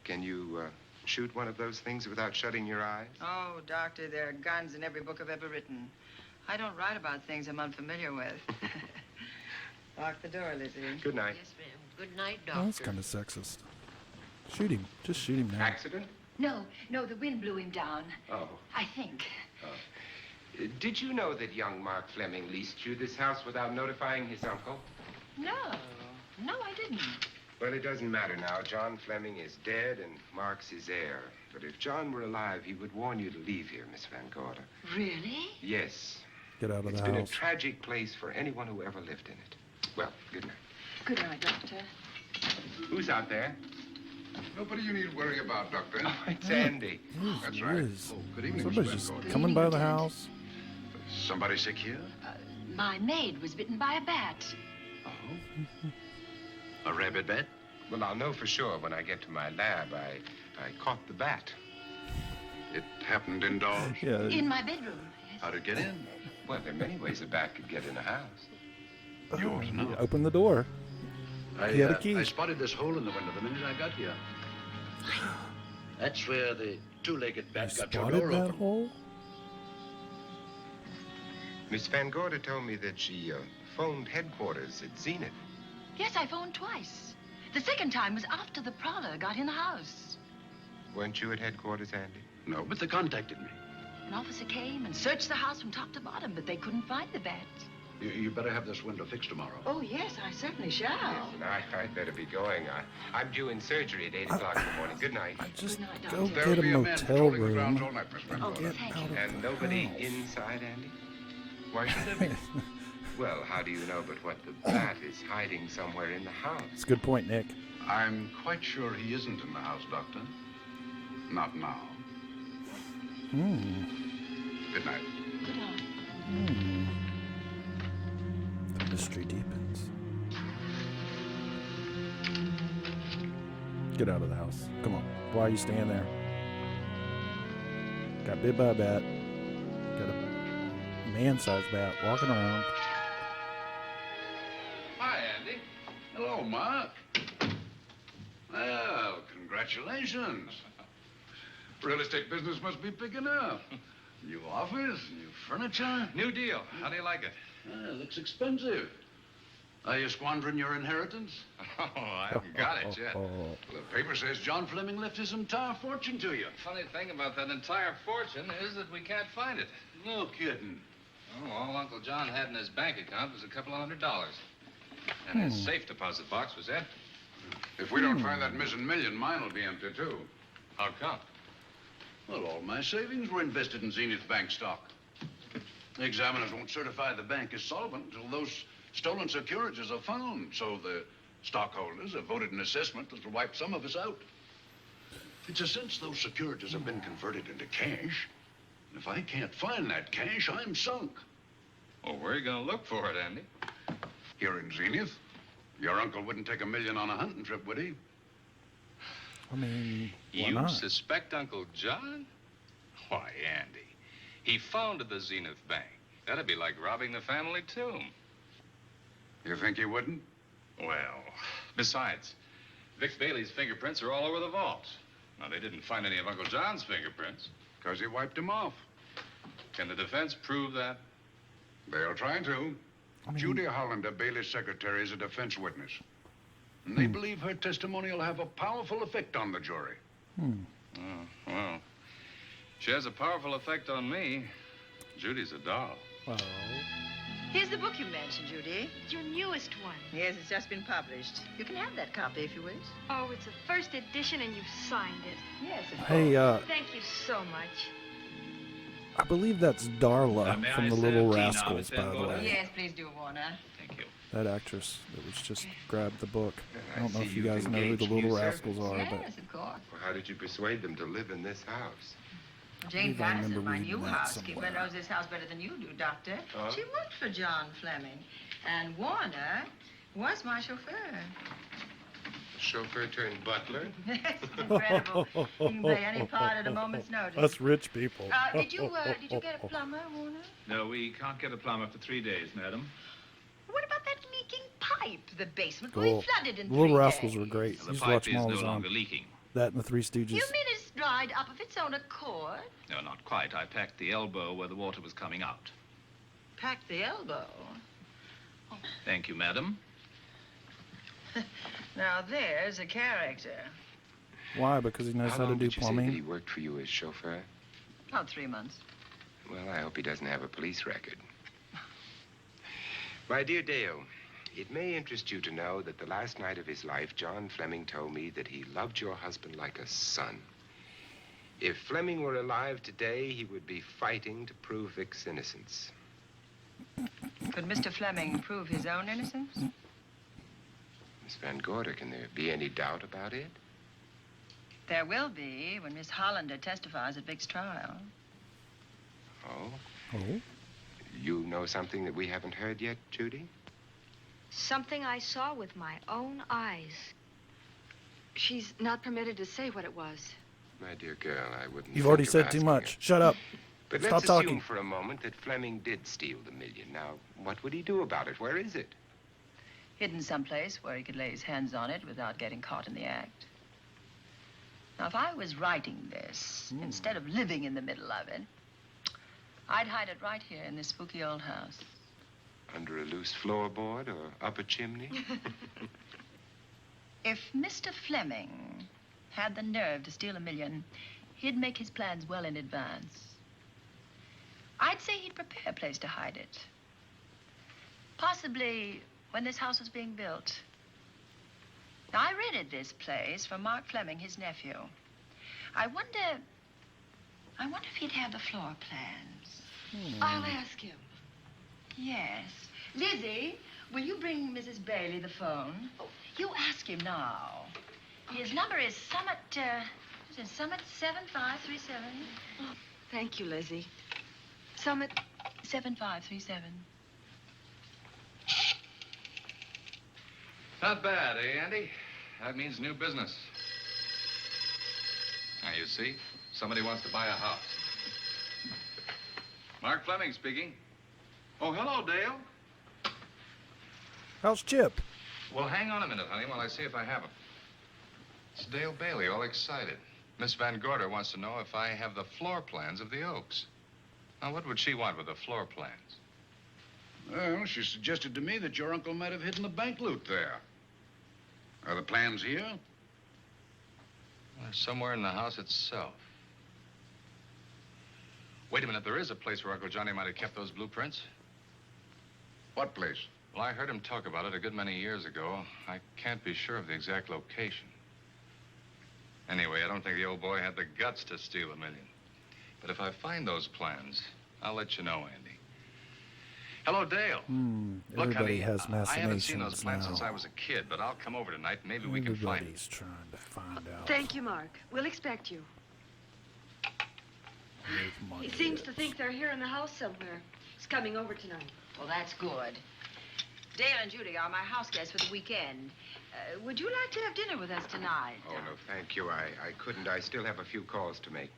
Can you shoot one of those things without shutting your eyes? Oh, Doctor, there are guns in every book I've ever written. I don't write about things I'm unfamiliar with. Lock the door, Lizzie. Good night. Yes, ma'am. Good night, Doctor. Oh, that's kind of sexist. Shoot him. Just shoot him now. Accident? No, the wind blew him down. Oh. I think. Did you know that young Mark Fleming leased you this house without notifying his uncle? No, I didn't. Well, it doesn't matter now. John Fleming is dead and Mark's his heir. But if John were alive, he would warn you to leave here, Miss Van Gorder. Really? Yes. Get out of It's the been a house. tragic place for anyone who ever lived in it. Well, good night. Good night, Doctor. Who's out there? Nobody you need worry about, Doctor. Oh, it's Andy. That's It right. is. Oh, good evening, Somebody's Miss just Van Gorder. coming by the house. Somebody sick here? My maid was bitten by a bat. Oh. A rabbit bat? Well, I'll know for sure when I get to my lab. I caught the bat. It happened indoors? Yeah. In my bedroom. Yes. How'd it get in? Well, there are many ways a bat could get in a house. Yours, no. Open the door. He had a key. I spotted this hole in the window the minute I got here. That's where the two-legged You bat got your spotted door that open. hole? Miss Van Gorder told me that she phoned headquarters at Zenith. Yes, I phoned twice. The second time was after the prowler got in the house. Weren't you at headquarters, Andy? No, but they contacted me. An officer came and searched the house from top to bottom, but they couldn't find the bat. You better have this window fixed tomorrow. Oh, yes, I certainly shall. Listen, I'd better be going. I'm due in surgery at 8 o'clock in the morning. Good night. Just Good night, go Doctor. get a There'll be man motel patrolling the grounds all room. night, Miss Oh, Granddaughter. thank Out you. of And the nobody house. inside, Andy? Why should there be? Well, how do you know but what the bat is hiding somewhere in the house? It's a good point, Nick. I'm quite sure he isn't in the house, Doctor. Not now. Good night. Good night. The mystery deepens. Get out of the house. Come on. Why are you staying there? Got bit by a bat. Got a man-sized bat walking around. Hi, Andy. Hello, Mark. Well, congratulations. Real estate business must be picking up. New office, new furniture. New deal. How do you like it? Looks expensive. Are you squandering your inheritance? Oh, I haven't got it yet. The paper says John Fleming left his entire fortune to you. Funny thing about that entire fortune is that we can't find it. No kidding. Oh, all Uncle John had in his bank account was a couple of $100. And his safe deposit box was empty. If we don't find that missing million, mine will be empty, too. How come? Well, all my savings were invested in Zenith Bank stock. The examiners won't certify the bank as solvent until those stolen securities are found. So the stockholders have voted an assessment that'll wipe some of us out. It's a since those securities have been converted into cash. If I can't find that cash, I'm sunk. Well, where are you going to look for it, Andy? Here in Zenith. Your uncle wouldn't take $1 million on a hunting trip, would he? I mean, why You not? suspect Uncle John? Why, Andy, he founded the Zenith Bank. That'd be like robbing the family tomb. You think he wouldn't? Well, besides, Vic Bailey's fingerprints are all over the vault. Now, they didn't find any of Uncle John's fingerprints. Because he wiped him off. Can the defense prove that? They'll try to. Judy Hollander, Bailey's secretary, is a defense witness. And they believe her testimony will have a powerful effect on the jury. Oh, well, she has a powerful effect on me. Judy's a doll. Well, Here's the book you mentioned, Judy. It's your newest one. Yes, it's just been published. You can have that copy if you wish. Oh, it's a first edition and you've signed it. Yes, of course. hey, Thank you so much. I believe that's Darla may from I The say Little a tea now, Rascals, Miss by Van the Gogh? way. Yes, please do, Warner. Thank you. That actress that was just grabbed the book. I don't know see if you you've guys know who The engaged Little new Rascals are, Yes, but of course. Well, how did you persuade them to live in this house? Jane believe I remember Patterson, my reading new that housekeeper, somewhere. knows this house better than you do, Doctor. Oh? She worked for John Fleming. And Warner was my chauffeur. Chauffeur turned butler? Incredible. You can play any part at a moment's notice. us rich people. Did you get a plumber, Warner? No, we can't get a plumber for 3 days, madam. What about that leaking pipe? The basement will Cool. be flooded in The Little 3 Rascals days. were great. The Used to pipe watch is them all no the time. longer leaking. That and the Three Stooges. You mean it's dried up of its own accord? No, not quite. I packed the elbow where the water was coming out. Pack the elbow. Thank you, madam. Now there's a character. Why? Because he knows how to long do did you say that he plumbing. worked for you as chauffeur? About 3 months. Well, I hope he doesn't have a police record. My dear Dale, it may interest you to know that the last night of his life, John Fleming told me that he loved your husband like a son. If Fleming were alive today, he would be fighting to prove Vic's innocence. Could Mr. Fleming prove his own innocence? Miss Van Gorder, can there be any doubt about it? There will be when Miss Hollander testifies at Vic's trial. Oh? Oh? You know something that we haven't heard yet, Judy? Something I saw with my own eyes. She's not permitted to say what it was. My dear girl, I wouldn't. You've already think of said too asking much. her. Shut up. But Stop let's talking. assume for a moment that Fleming did steal the $1 million. Now, what would he do about it? Where is it? Hidden someplace where he could lay his hands on it without getting caught in the act. Now, if I was writing this, instead of living in the middle of it, I'd hide it right here in this spooky old house. Under a loose floorboard or up a chimney? If Mr. Fleming had the nerve to steal $1 million, he'd make his plans well in advance. I'd say he'd prepare a place to hide it. Possibly when this house was being built. Now, I rented this place from Mark Fleming, his nephew. I wonder if he'd have the floor plans. I'll ask him. Yes. Lizzie, will you bring Mrs. Bailey the phone? Oh, you ask him now. His number is Summit 7537. Oh, thank you, Lizzie. Summit 7537. Not bad, eh, Andy? That means new business. Now, you see, somebody wants to buy a house. Mark Fleming speaking. Oh, hello, Dale. How's Chip? Well, hang on a minute, honey, while I see if I have him. It's Dale Bailey, all excited. Miss Van Gorder wants to know if I have the floor plans of the Oaks. Now, what would she want with the floor plans? Well, she suggested to me that your uncle might have hidden the bank loot there. Are the plans here? Well, they're somewhere in the house itself. Wait a minute, there is a place where Uncle Johnny might have kept those blueprints. What place? Well, I heard him talk about it a good many years ago. I can't be sure of the exact location. Anyway, I don't think the old boy had the guts to steal $1 million. But if I find those plans, I'll let you know, Andy. Hello, Dale. Look, Everybody honey, has I haven't seen those machinations plans now. since I was a kid, but I'll come over tonight and maybe we can find Everybody's trying to find out. Thank you, Mark. We'll expect you. where money He seems is. to think they're here in the house somewhere. He's coming over tonight. Well, that's good. Dale and Judy are my house guests for the weekend. Would you like to have dinner with us tonight? Oh, no, thank you. I couldn't. I still have a few calls to make.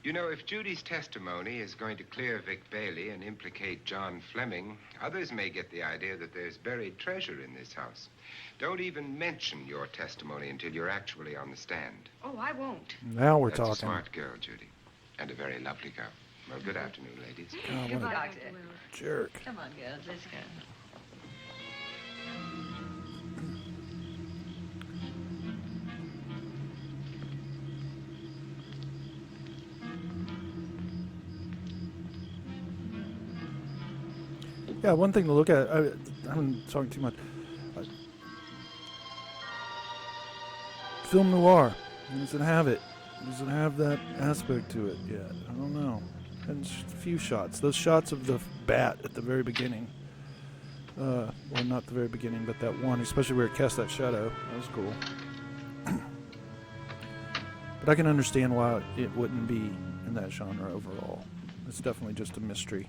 You know, if Judy's testimony is going to clear Vic Bailey and implicate John Fleming, others may get the idea that there's buried treasure in this house. Don't even mention your testimony until you're actually on the stand. Oh, I won't. Now we're That's talking. a smart girl, Judy. And a very lovely girl. Well, good afternoon, ladies. God, what a Goodbye, Doctor. Dr. Willard. jerk. Come on, girls, let's go. Yeah, one thing to look at. I'm talking too much. Film noir. Does it have it? Does it have that aspect to it yet? I don't know. And just a few shots. Those shots of the bat at the very beginning. Well, not the very beginning, but that one, especially where it cast that shadow. That was cool. But I can understand why it wouldn't be in that genre overall. It's definitely just a mystery.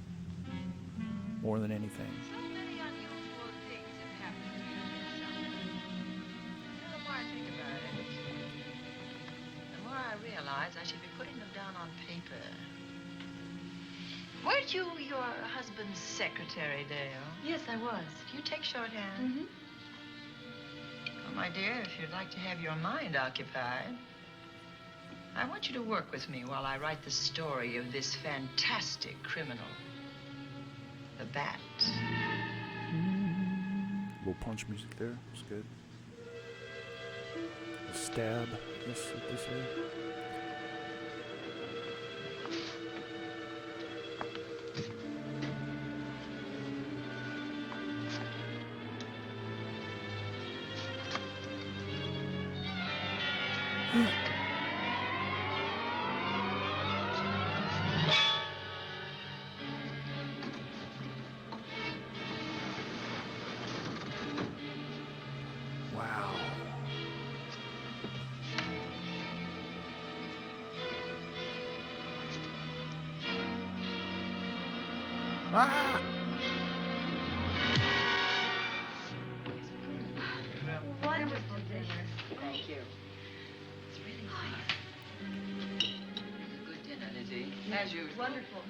More than anything. So many unusual things have happened to me this summer. The more I think about it, the more I realize I should be putting them down on paper. Weren't you your husband's secretary, Dale? Yes, I was. Do you take shorthand? Mm-hmm. Well, my dear, if you'd like to have your mind occupied, I want you to work with me while I write the story of this fantastic criminal. The bat. Little punch music there. It's good. A stab. I guess what they say. Wow. Ah! Wonderful dinner. Thank you. It's really nice. Good dinner, Lizzie. As usual. Wonderful.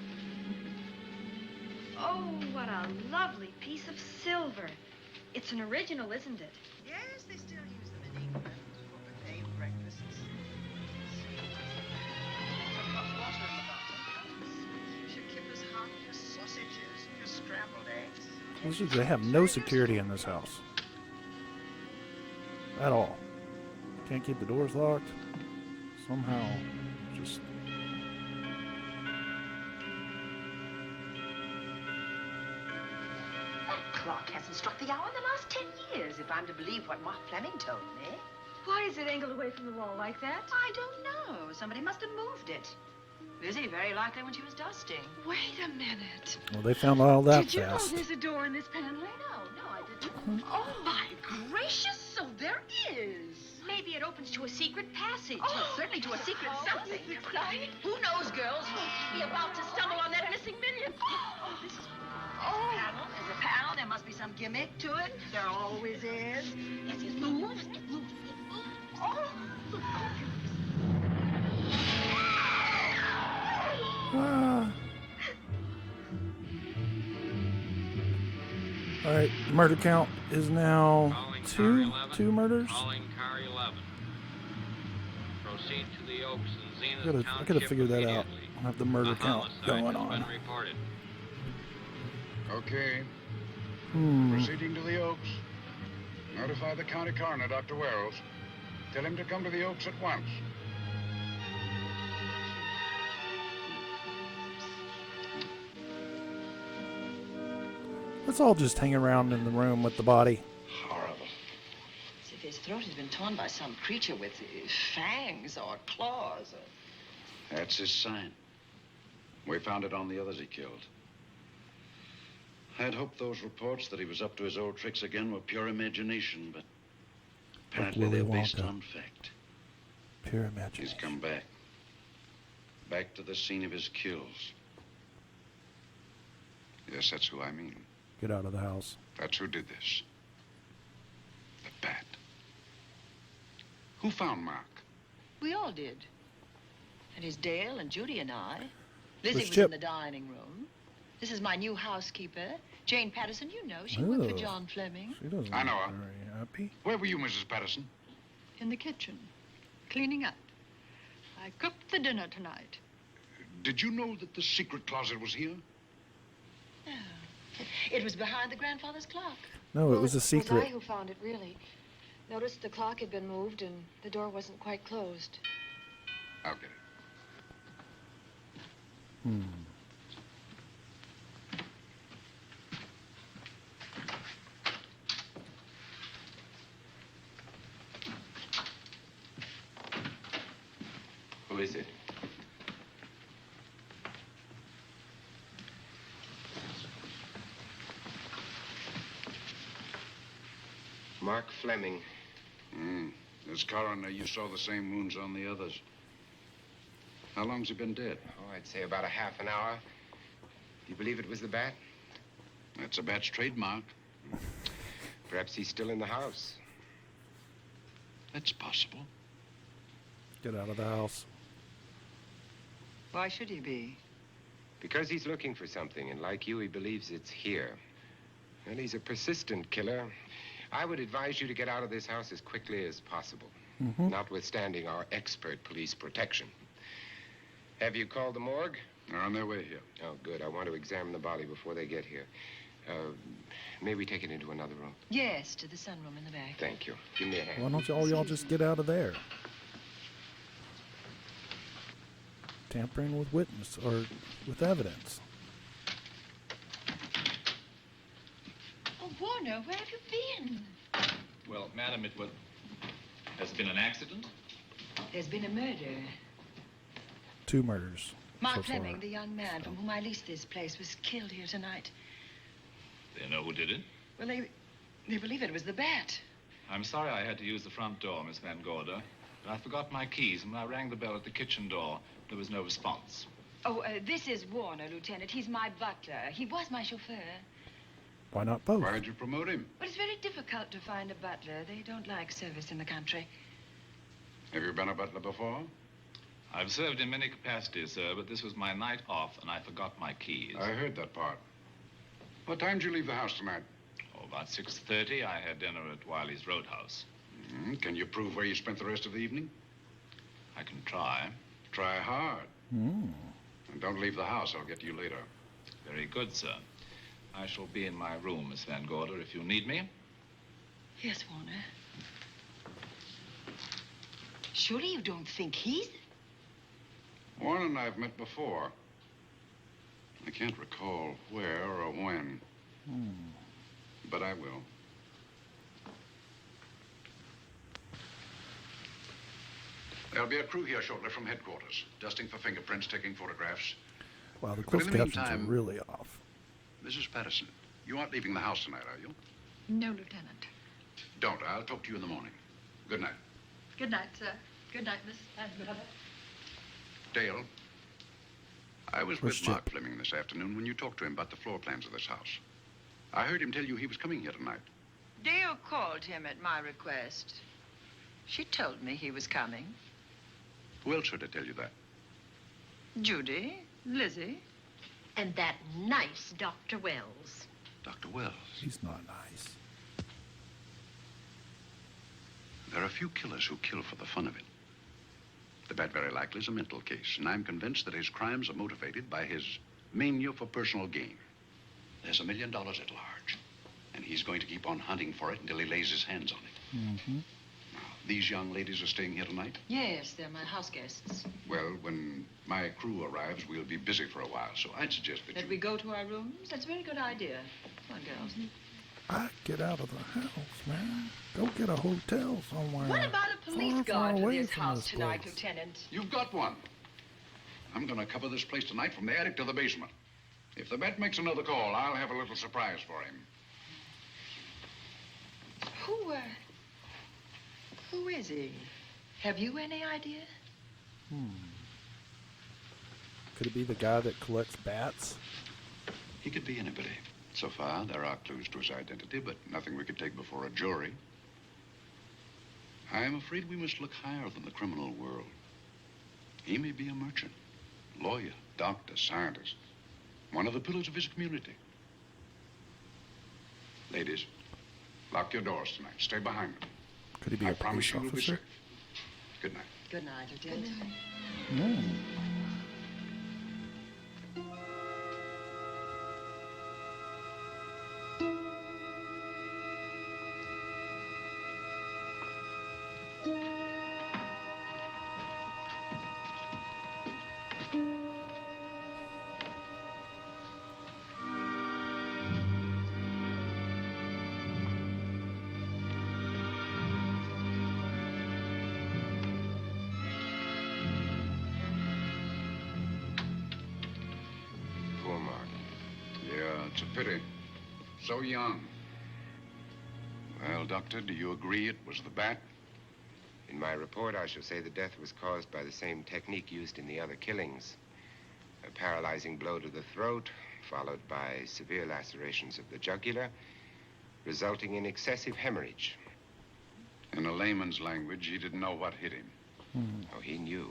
Oh, what a lovely piece of silver. It's an original, isn't it? Yes, they still use them in England for buffet breakfasts. Some hot water in the bottom. Should keep us hot, your sausages, your scrambled eggs. They have no security in this house. At all. Can't keep the doors locked. Somehow, just... That clock hasn't struck the hour in the last 10 years, if I'm to believe what Mark Fleming told me. Why is it angled away from the wall like that? I don't know. Somebody must have moved it. Lizzie, very likely when she was dusting. Wait a minute. Well, they found all that Did you know fast. there's a door in this paneling? No, I didn't. Oh, my gracious, so there is. Maybe it opens to a secret passage. Oh, certainly to a secret something. Exciting. Who knows, girls? We'll be about to stumble on that missing million. Oh, this is... Oh, there's a panel. There must be some gimmick to it. There always is. Yes, it moves. It moves. It moves. Oh. Ah. All right, murder count is now two murders. Calling car 11. Proceed to the Oaks and Zenith I gotta figure that out. I'll have the murder count going on. Okay. Proceeding to the Oaks. Notify the county coroner, Dr. Wells. Tell him to come to the Oaks at once. Let's all just hang around in the room with the body. Horrible. As if his throat has been torn by some creature with fangs or claws. That's his sign. We found it on the others he killed. I'd hoped those reports that he was up to his old tricks again were pure imagination, but apparently they're based on fact. Pure imagination. He's come back. Back to the scene of his kills. Yes, that's who I mean. Get out of the house. That's who did this. The bat. Who found Mark? We all did. And it's Dale and Judy and I. Lizzie was Chip? in the dining room. This is my new housekeeper, Jane Patterson. You know, she worked for Oh. John Fleming. She doesn't I know look her. very happy. Where were you, Mrs. Patterson? In the kitchen, cleaning up. I cooked the dinner tonight. Did you know that the secret closet was here? No. It was behind the grandfather's clock. No, it was a It was I secret. who found it, really. Noticed the clock had been moved and the door wasn't quite closed. I'll get it. Who is it? Mark Fleming. As coroner, you saw the same wounds on the others. How long's he been dead? Oh, I'd say about a half an hour. You believe it was the bat? That's a bat's trademark. Perhaps he's still in the house. That's possible. Get out of the house. Why should he be? Because he's looking for something, and like you, he believes it's here. And he's a persistent killer. I would advise you to get out of this house as quickly as possible, notwithstanding our expert police protection. Have you called the morgue? They're on their way here. Oh, good. I want to examine the body before they get here. May we take it into another room? Yes, to the sunroom in the back. Thank you. Give me a hand. Why don't all y'all just get out of there? Tampering with witness or with evidence. Oh, Warner, where have you been? Well, madam, has been an accident? There's been a murder. 2 murders. Mark so far. Fleming, the young man from whom I leased this place, was killed here tonight. They know who did it? Well, they believe it was the bat. I'm sorry I had to use the front door, Miss Van Gorder, but I forgot my keys, and when I rang the bell at the kitchen door, there was no response. Oh, this is Warner, Lieutenant. He's my butler. He was my chauffeur. Why not both? Why'd you promote him? But it's very difficult to find a butler. They don't like service in the country. Have you been a butler before? I've served in many capacities, sir, but this was my night off, and I forgot my keys. I heard that part. What time did you leave the house tonight? Oh, about 6:30. I had dinner at Wiley's Roadhouse. Can you prove where you spent the rest of the evening? I can try. Try hard. And don't leave the house. I'll get to you later. Very good, sir. I shall be in my room, Miss Van Gorder, if you need me. Yes, Warner. Surely you don't think he's... Warren and I've met before. I can't recall where or when. but I will. There'll be a crew here shortly from headquarters, dusting for fingerprints, taking photographs. Wow, the But closed in the captions are meantime, really off. Mrs. Patterson, you aren't leaving the house tonight, are you? No, Lieutenant. Don't. I'll talk to you in the morning. Good night. Good night, sir. Good night, Miss Anne. Dale, I was Where's with Mark Chip? Fleming this afternoon when you talked to him about the floor plans of this house. I heard him tell you he was coming here tonight. Dale called him at my request. She told me he was coming. Who else heard her tell you that? Judy, Lizzie. And that nice Dr. Wells. Dr. Wells. He's not nice. There are a few killers who kill for the fun of it. The bat very likely is a mental case, and I'm convinced that his crimes are motivated by his mania for personal gain. There's $1 million at large, and he's going to keep on hunting for it until he lays his hands on it. Mm-hmm. Now, these young ladies are staying here tonight? Yes, they're my house guests. Well, when my crew arrives, we'll be busy for a while, so I'd suggest that That we go to our rooms? That's a very good idea. Come on, girls. Get out of the house, man. Go get a hotel somewhere. What about a police far, guard far for away this from house this tonight, place. Lieutenant? You've got one. I'm going to cover this place tonight from the attic to the basement. If the vet makes another call, I'll have a little surprise for him. Who is he? Have you any idea? Could it be the guy that collects bats? He could be anybody. So far, there are clues to his identity, but nothing we could take before a jury. I'm afraid we must look higher than the criminal world. He may be a merchant, lawyer, doctor, scientist, one of the pillars of his community. Ladies, lock your doors tonight. Stay behind them. Could he be I a promise police you will be officer? safe. Good night. Good night, Lieutenant. Mm. Poor Mark. Yeah, it's a pity. So young. Well, Doctor, do you agree it was the bat? In my report, I shall say the death was caused by the same technique used in the other killings. A paralyzing blow to the throat, followed by severe lacerations of the jugular, resulting in excessive hemorrhage. In a layman's language, he didn't know what hit him. Oh, he knew.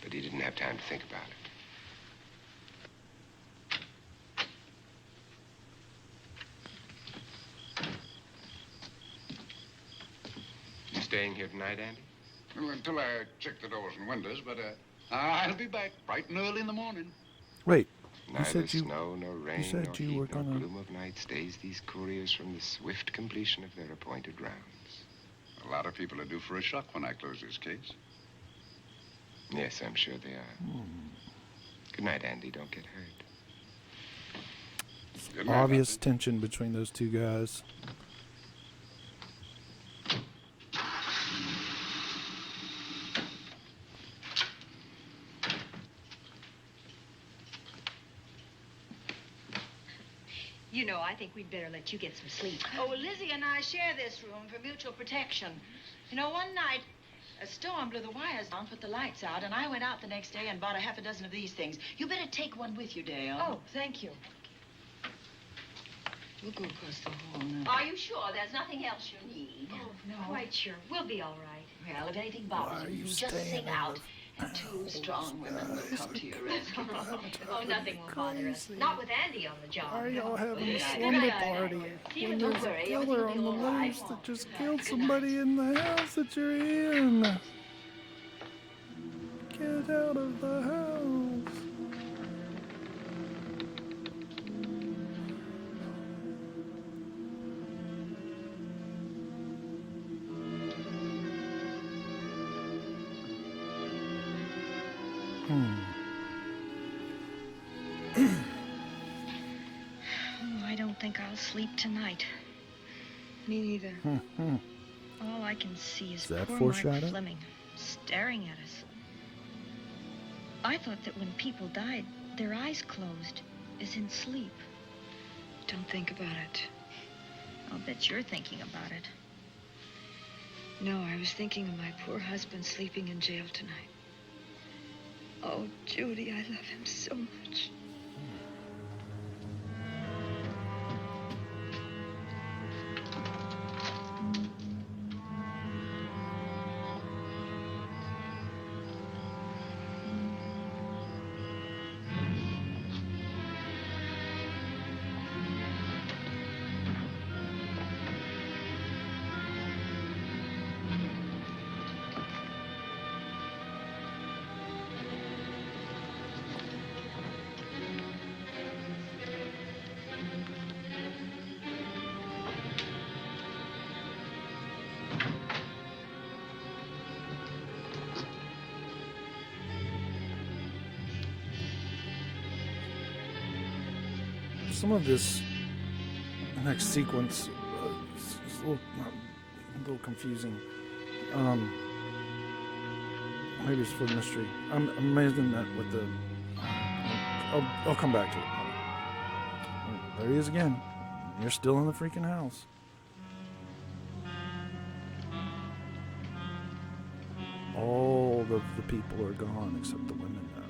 But he didn't have time to think about it. You staying here tonight, Andy? Well, until I check the doors and windows, but I'll be back bright and early in the morning. Wait, you Neither said you... snow nor rain you said nor you heat were nor gonna... gloom of night stays these couriers from the swift completion of their appointed rounds. A lot of people are due for a shock when I close this case. Yes, I'm sure they are. Good night, Andy. Don't get hurt. Good night, Obvious Doctor. tension between those two guys. You know, I think we'd better let you get some sleep. Oh, well, Lizzie and I share this room for mutual protection. You know, one night, a storm blew the wires down, put the lights out, and I went out the next day and bought a half a dozen of these things. You better take one with you, Dale. Oh, thank you. We'll go across the hall now. Are you sure there's nothing else you need? Oh, no. Quite sure. We'll be all right. Well, if anything bothers Why are you, you just staying sing in out. the Two strong women will come to your rescue. Oh, nothing will bother us. Crazy. Not with Andy on the job. Why are y'all having a Good slumber night, party Stephen, when don't there's a worry, killer everything on the will be all right. loose that just killed somebody in the house that you're in? Get out of the house. Oh, I don't think I'll sleep tonight. Me neither. All I can see is that poor Mark foreshadow? Fleming staring at us. I thought that when people died, their eyes closed, as in sleep. Don't think about it. I'll bet you're thinking about it. No, I was thinking of my poor husband sleeping in jail tonight. Oh, Judy, I love him so much. Some of this next sequence is a little confusing. Maybe it's for the mystery. I'm amazing that with the... I'll come back to it. Oh, there he is again. You're still in the freaking house. All of the people are gone except the women now.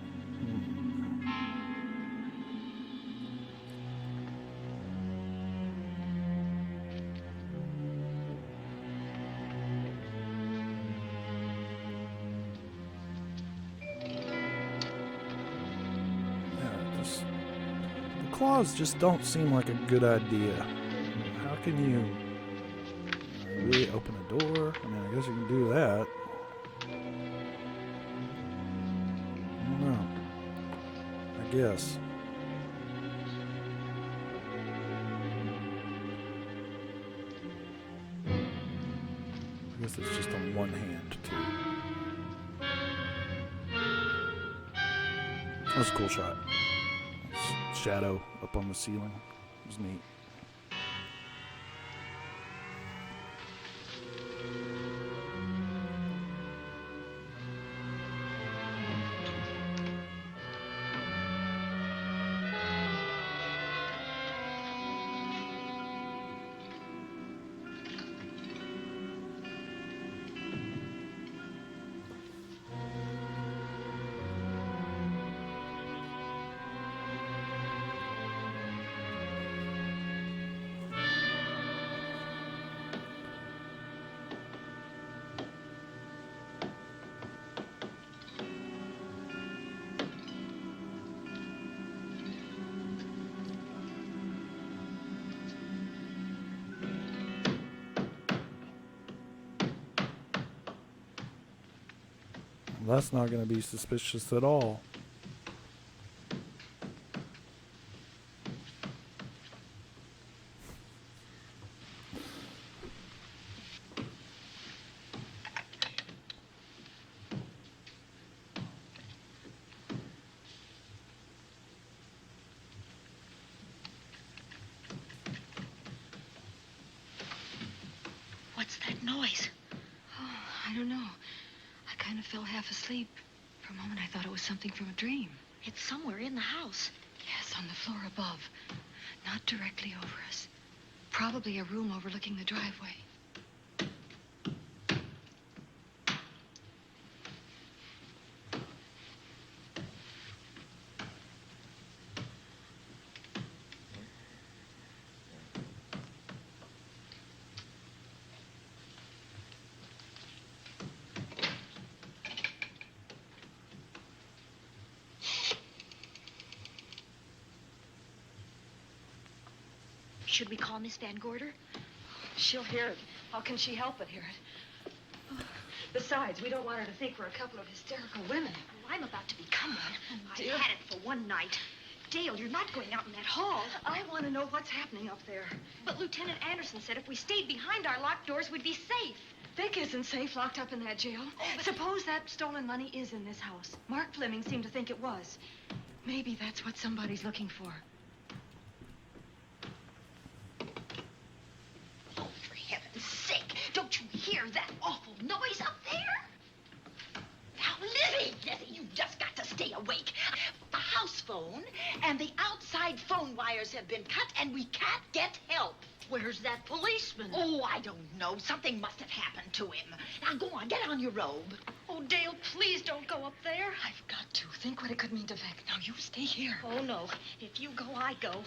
Claws just don't seem like a good idea. How can you really open a door? I mean, I guess you can do that. I don't know. I guess. I guess it's just on one hand, too. That was a cool shot. Shadow up on the ceiling. It was neat. That's not going to be suspicious at all. What's that noise? Oh, I don't know. I kind of fell half asleep. For a moment, I thought it was something from a dream. It's somewhere in the house. Yes, on the floor above. Not directly over us. Probably a room overlooking the driveway. Should we call Miss Van Gorder? She'll hear it. How can she help but hear it? Besides, we don't want her to think we're a couple of hysterical women. Oh, I'm about to become one. Dear. I had it for one night. Dale, you're not going out in that hall. I want to know what's happening up there. But Lieutenant Anderson said if we stayed behind our locked doors, we'd be safe. Vic isn't safe locked up in that jail. Suppose that stolen money is in this house. Mark Fleming seemed to think it was. Maybe that's what somebody's looking for. awful noise up there? Now, Lizzie, you've just got to stay awake. The house phone and the outside phone wires have been cut, and we can't get help. Where's that policeman? Oh, I don't know. Something must have happened to him. Now, go on, get on your robe. Oh, Dale, please don't go up there. I've got to. Think what it could mean to Vic. Now, you stay here. Oh, no. If you go, I go.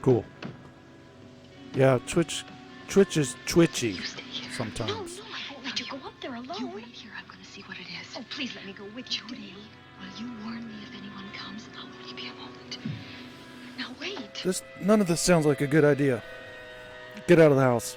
Cool. Yeah, Twitch is twitchy sometimes. No, I won't let you go up there alone. You wait here. I'm going to see what it is. Oh, please let me go with you, Judy, will you warn me if anyone comes? I'll only be a moment. Now, wait. None of this sounds like a good idea. Get out of the house.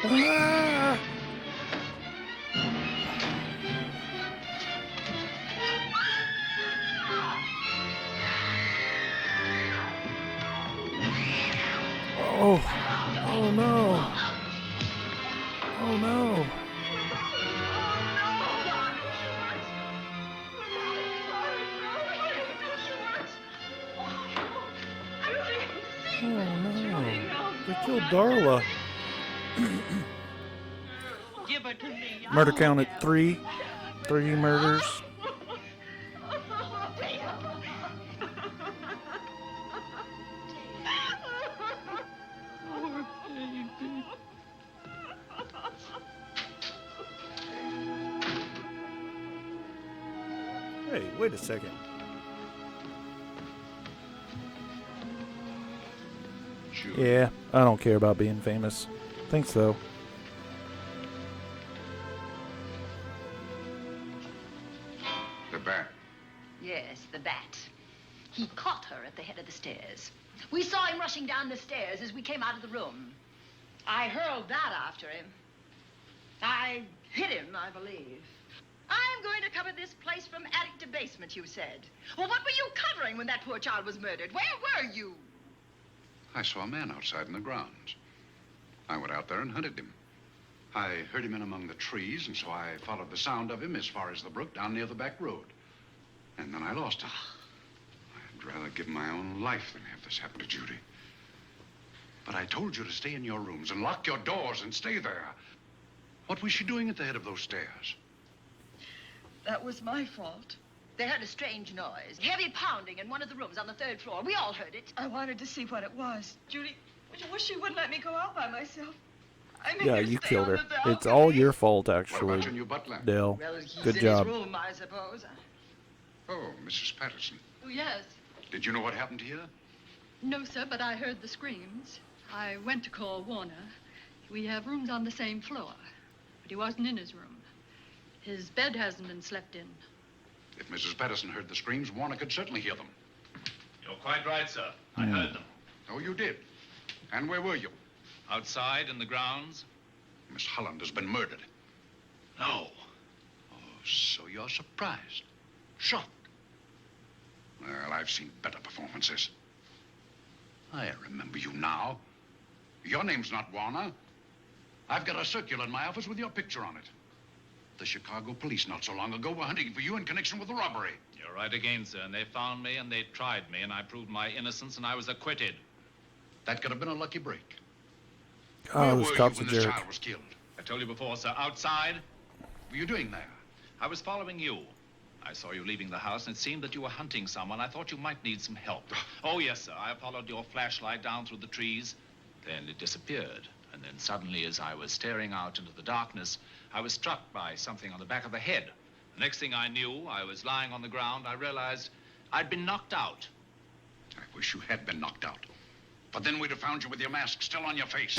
Ah! Oh, oh no. Oh no. Oh no. They killed Darla. Give her to me. Murder count at 3. 3 murders. Hey, wait a second. Yeah, I don't care about being famous. Think so. The bat. Yes, the bat. He caught her at the head of the stairs. We saw him rushing down the stairs as we came out of the room. I hurled that after him. I hit him, I believe. I'm going to cover this place from attic to basement, you said. Well, what were you covering when that poor child was murdered? Where were you? I saw a man outside in the grounds. I went out there and hunted him. I heard him in among the trees, and so I followed the sound of him as far as the brook down near the back road. And then I lost him. I'd rather give my own life than have this happen to Judy. But I told you to stay in your rooms and lock your doors and stay there. What was she doing at the head of those stairs? That was my fault. They heard a strange noise. Heavy pounding in one of the rooms on the 3rd floor. We all heard it. I wanted to see what it was. Judy, I wish she wouldn't let me go out by myself. I made Yeah, her you stay killed on her. the balcony. It's all your fault, What actually. about your new butler? Dale, Well, he's good in job. his room, I suppose. Oh, Mrs. Patterson. Oh, yes. Did you know what happened here? No, sir, but I heard the screams. I went to call Warner. We have rooms on the same floor, but he wasn't in his room. His bed hasn't been slept in. If Mrs. Patterson heard the screams, Warner could certainly hear them. You're quite right, sir. I heard them. Oh, you did? And where were you? Outside in the grounds. Miss Holland has been murdered. No. Oh, so you're surprised. Shocked. Well, I've seen better performances. I remember you now. Your name's not Warner. I've got a circular in my office with your picture on it. The Chicago police not so long ago were hunting for you in connection with the robbery. You're right again, sir. And they found me and they tried me and I proved my innocence and I was acquitted. That could have been a lucky break. Oh, Where this were cop's you a when this jerk. child was killed? I told you before, sir. Outside. What were you doing there? I was following you. I saw you leaving the house and it seemed that you were hunting someone. I thought you might need some help. Oh, yes, sir. I followed your flashlight down through the trees. Then it disappeared. And then suddenly, as I was staring out into the darkness, I was struck by something on the back of the head. The next thing I knew, I was lying on the ground. I realized I'd been knocked out. I wish you had been knocked out. But then we'd have found you with your mask still on your face.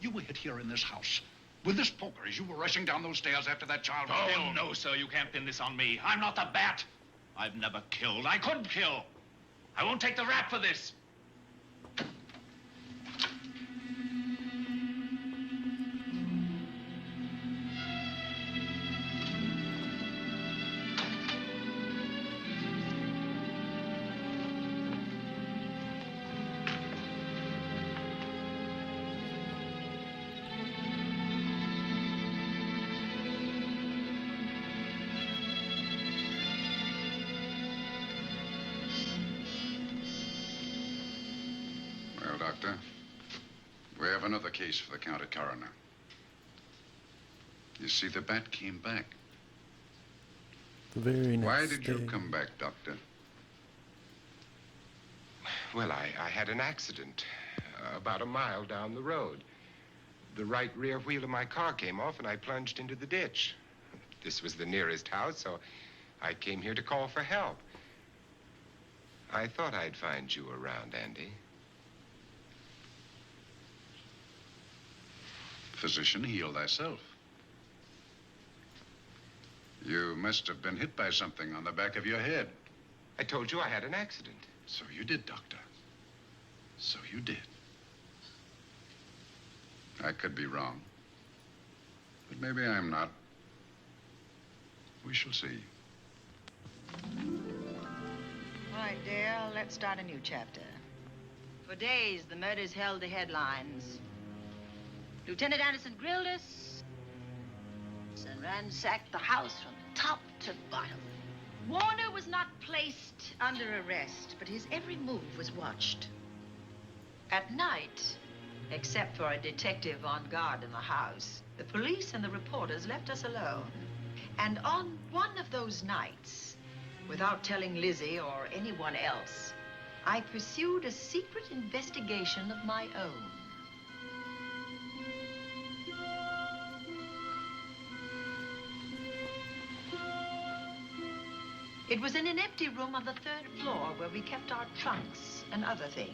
You were hit here in this house with this poker as you were rushing down those stairs after that child was killed. Oh, no, sir, you can't pin this on me. I'm not the bat. I've never killed. I couldn't kill. I won't take the rap for this. Well, Doctor, we have another case for the county coroner. You see, the bat came back. The very next Why did you day. come back, Doctor? Well, I had an accident about a mile down the road. The right rear wheel of my car came off, and I plunged into the ditch. This was the nearest house, so I came here to call for help. I thought I'd find you around, Andy. Physician, heal thyself. You must have been hit by something on the back of your head. I told you I had an accident. So you did, Doctor. So you did. I could be wrong. But maybe I'm not. We shall see. All right, Dale, let's start a new chapter. For days, the murders held the headlines. Lieutenant Anderson grilled us and ransacked the house from top to bottom. Warner was not placed under arrest, but his every move was watched. At night, except for a detective on guard in the house, the police and the reporters left us alone. And on one of those nights, without telling Lizzie or anyone else, I pursued a secret investigation of my own. It was in an empty room on the 3rd floor where we kept our trunks and other things.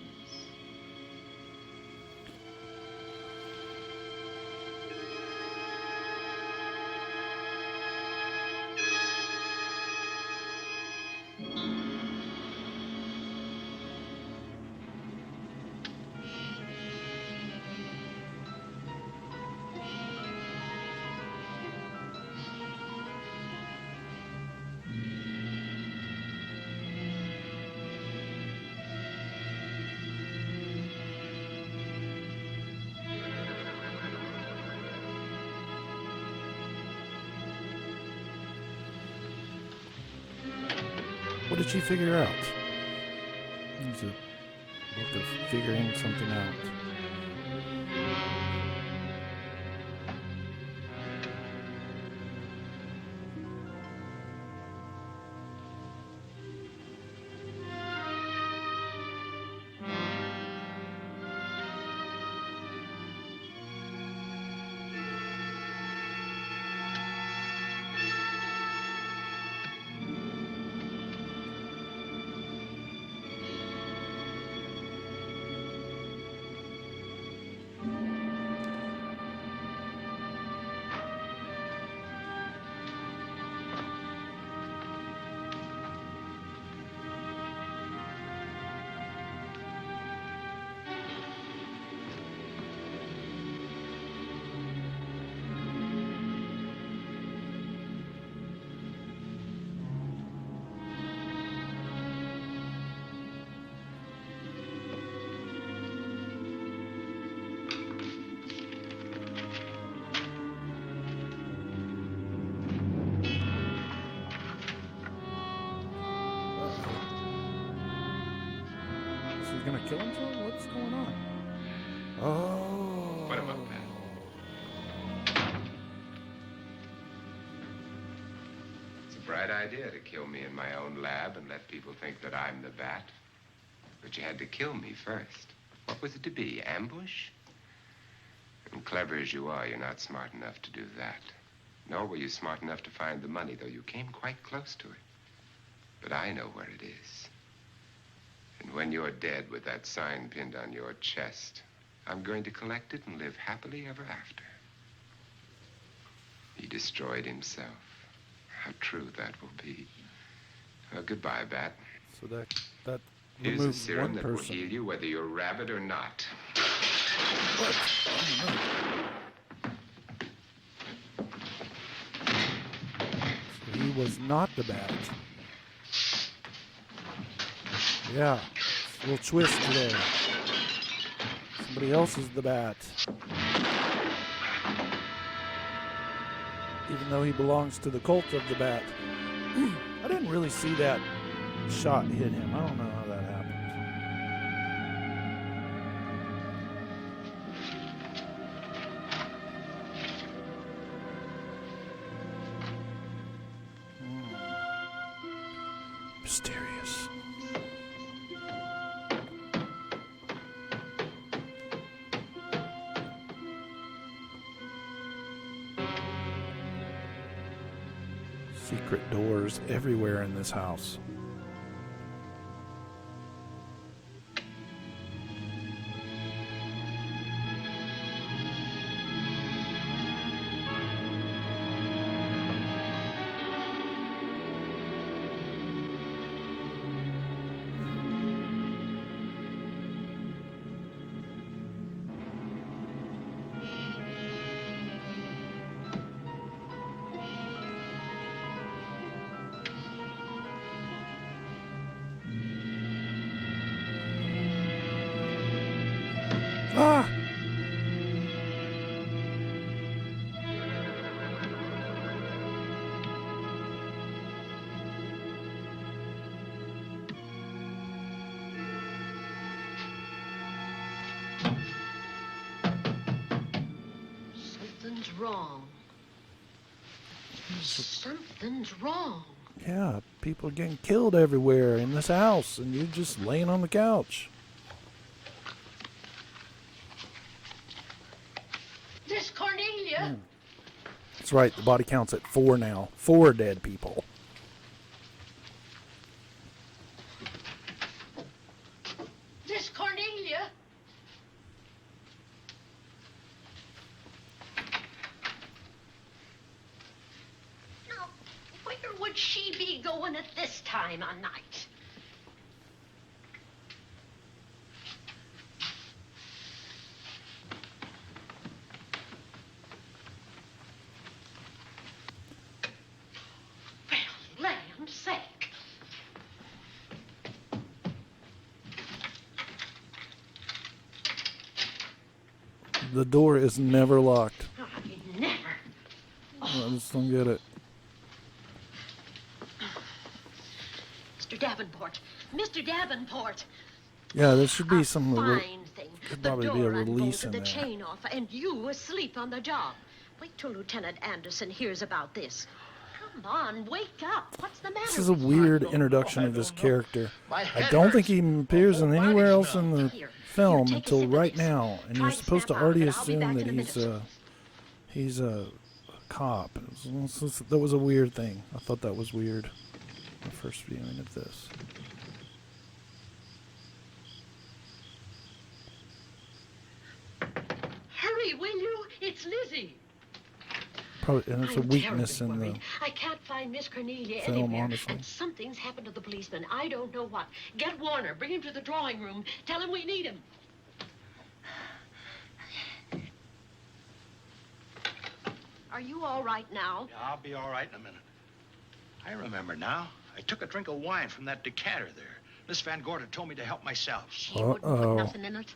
What did she figure out? It's a book of figuring something out. She's gonna kill himself? What's going on? Oh. What about that? It's a bright idea to kill me in my own lab and let people think that I'm the bat. But you had to kill me first. What was it to be? Ambush? And clever as you are, you're not smart enough to do that. Nor were you smart enough to find the money, though you came quite close to it. But I know where it is. And when you're dead with that sign pinned on your chest, I'm going to collect it and live happily ever after. He destroyed himself. How true that will be. Well, goodbye, Bat. So that Here's a removes serum one that will person. heal you whether you're rabid or not. What? I don't know. So he was not the Bat. Yeah, it's a little twist today. Somebody else is the Bat. Even though he belongs to the cult of the Bat. I didn't really see that shot hit him. I don't know how that happened. Mysterious. Secret doors everywhere in this house. Ah! Something's wrong. Something's wrong. Yeah, people are getting killed everywhere in this house, and you're just laying on the couch. This Cornelia. That's right, the body count's at 4 now. 4 dead people. This Cornelia. Now, where would she be going at this time of night? Well, land's sake. The door is never locked. I never. I just don't get it. Mr. Davenport. Mr. Davenport. Yeah, there should be some. Fine thing. Could The probably be a door release unbolted, in the there. chain off, and you asleep on the job. Wait till Lieutenant Anderson hears about this. Come on, wake up. What's the matter? This is a with you? weird introduction of this character. My I head don't hurts. think he appears in anywhere else in the film take a until sip of right this. now, and Try you're to supposed to snap out already of it. I'll be assume back that in a he's a cop. That was a weird thing. I thought that was weird. The first viewing of this. Hurry, will you? It's Lizzie. Probably, and it's a I'm weakness terribly in the worried. I can't find Miss Cornelia film, anywhere, honestly. and something's happened to the policeman. I don't know what. Get Warner. Bring him to the drawing room. Tell him we need him. Are you all right now? Yeah, I'll be all right in a minute. I remember now. I took a drink of wine from that decanter there. Miss Van Gorder told me to help myself. She wouldn't put nothing in it.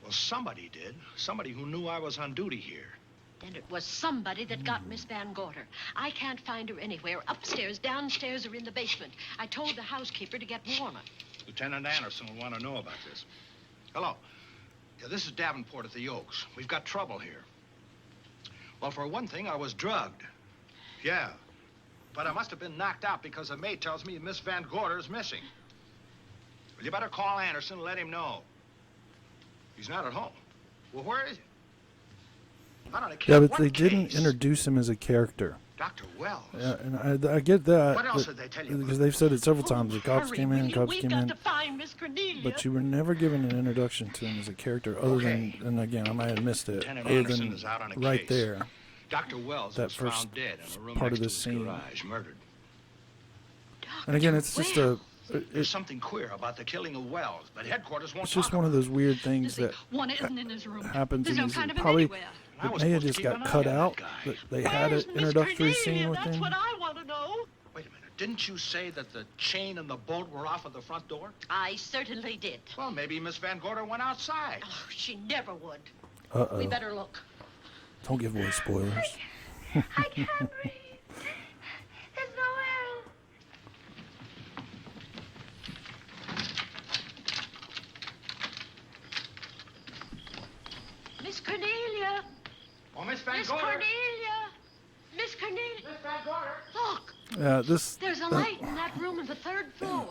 Well, somebody did. Somebody who knew I was on duty here. Then it was somebody that got Miss Van Gorder. I can't find her anywhere. Upstairs, downstairs, or in the basement. I told the housekeeper to get Warner. Lieutenant Anderson will want to know about this. Hello. Yeah, this is Davenport at the Oaks. We've got trouble here. Well, for one thing, I was drugged. Yeah. But I must have been knocked out because the maid tells me Miss Van Gorder is missing. Well, you better call Anderson and let him know. He's not at home. Well, where is he? I don't care Yeah, but what they case. didn't introduce him as a character. Dr. Wells. Yeah, and I get that. What else did they tell you Because they've said it several times. The cops came in, cops We've came got in. to find Miss Cornelia. But you were never given an introduction to him as a character, other Okay. than, and again, I might have missed it, Lieutenant other Anderson than is out on a right case. there. Dr. Wells That was first found dead in a room part next of this to his scene. garage, murdered. And again, it's just a. There's something queer about the killing of Wells, but headquarters won't It's just talk one of those weird things that One isn't in his room. happens There's in no these. kind of him Probably anywhere. it may have just got cut out. That they had an introductory scene with him. I want to know. Wait a minute. Didn't you say that the chain and the bolt were off of the front door? I certainly did. Well, maybe Miss Van Gorder went outside. Oh, she never would. Uh-oh. We better look. Don't give away spoilers. I can't breathe. There's no air. Miss Cornelia. Oh, Miss Van Miss Gorder. Cornelia. Miss Cornelia. Miss Van Gorder. Look. Yeah, this. There's a light in that room on the third floor.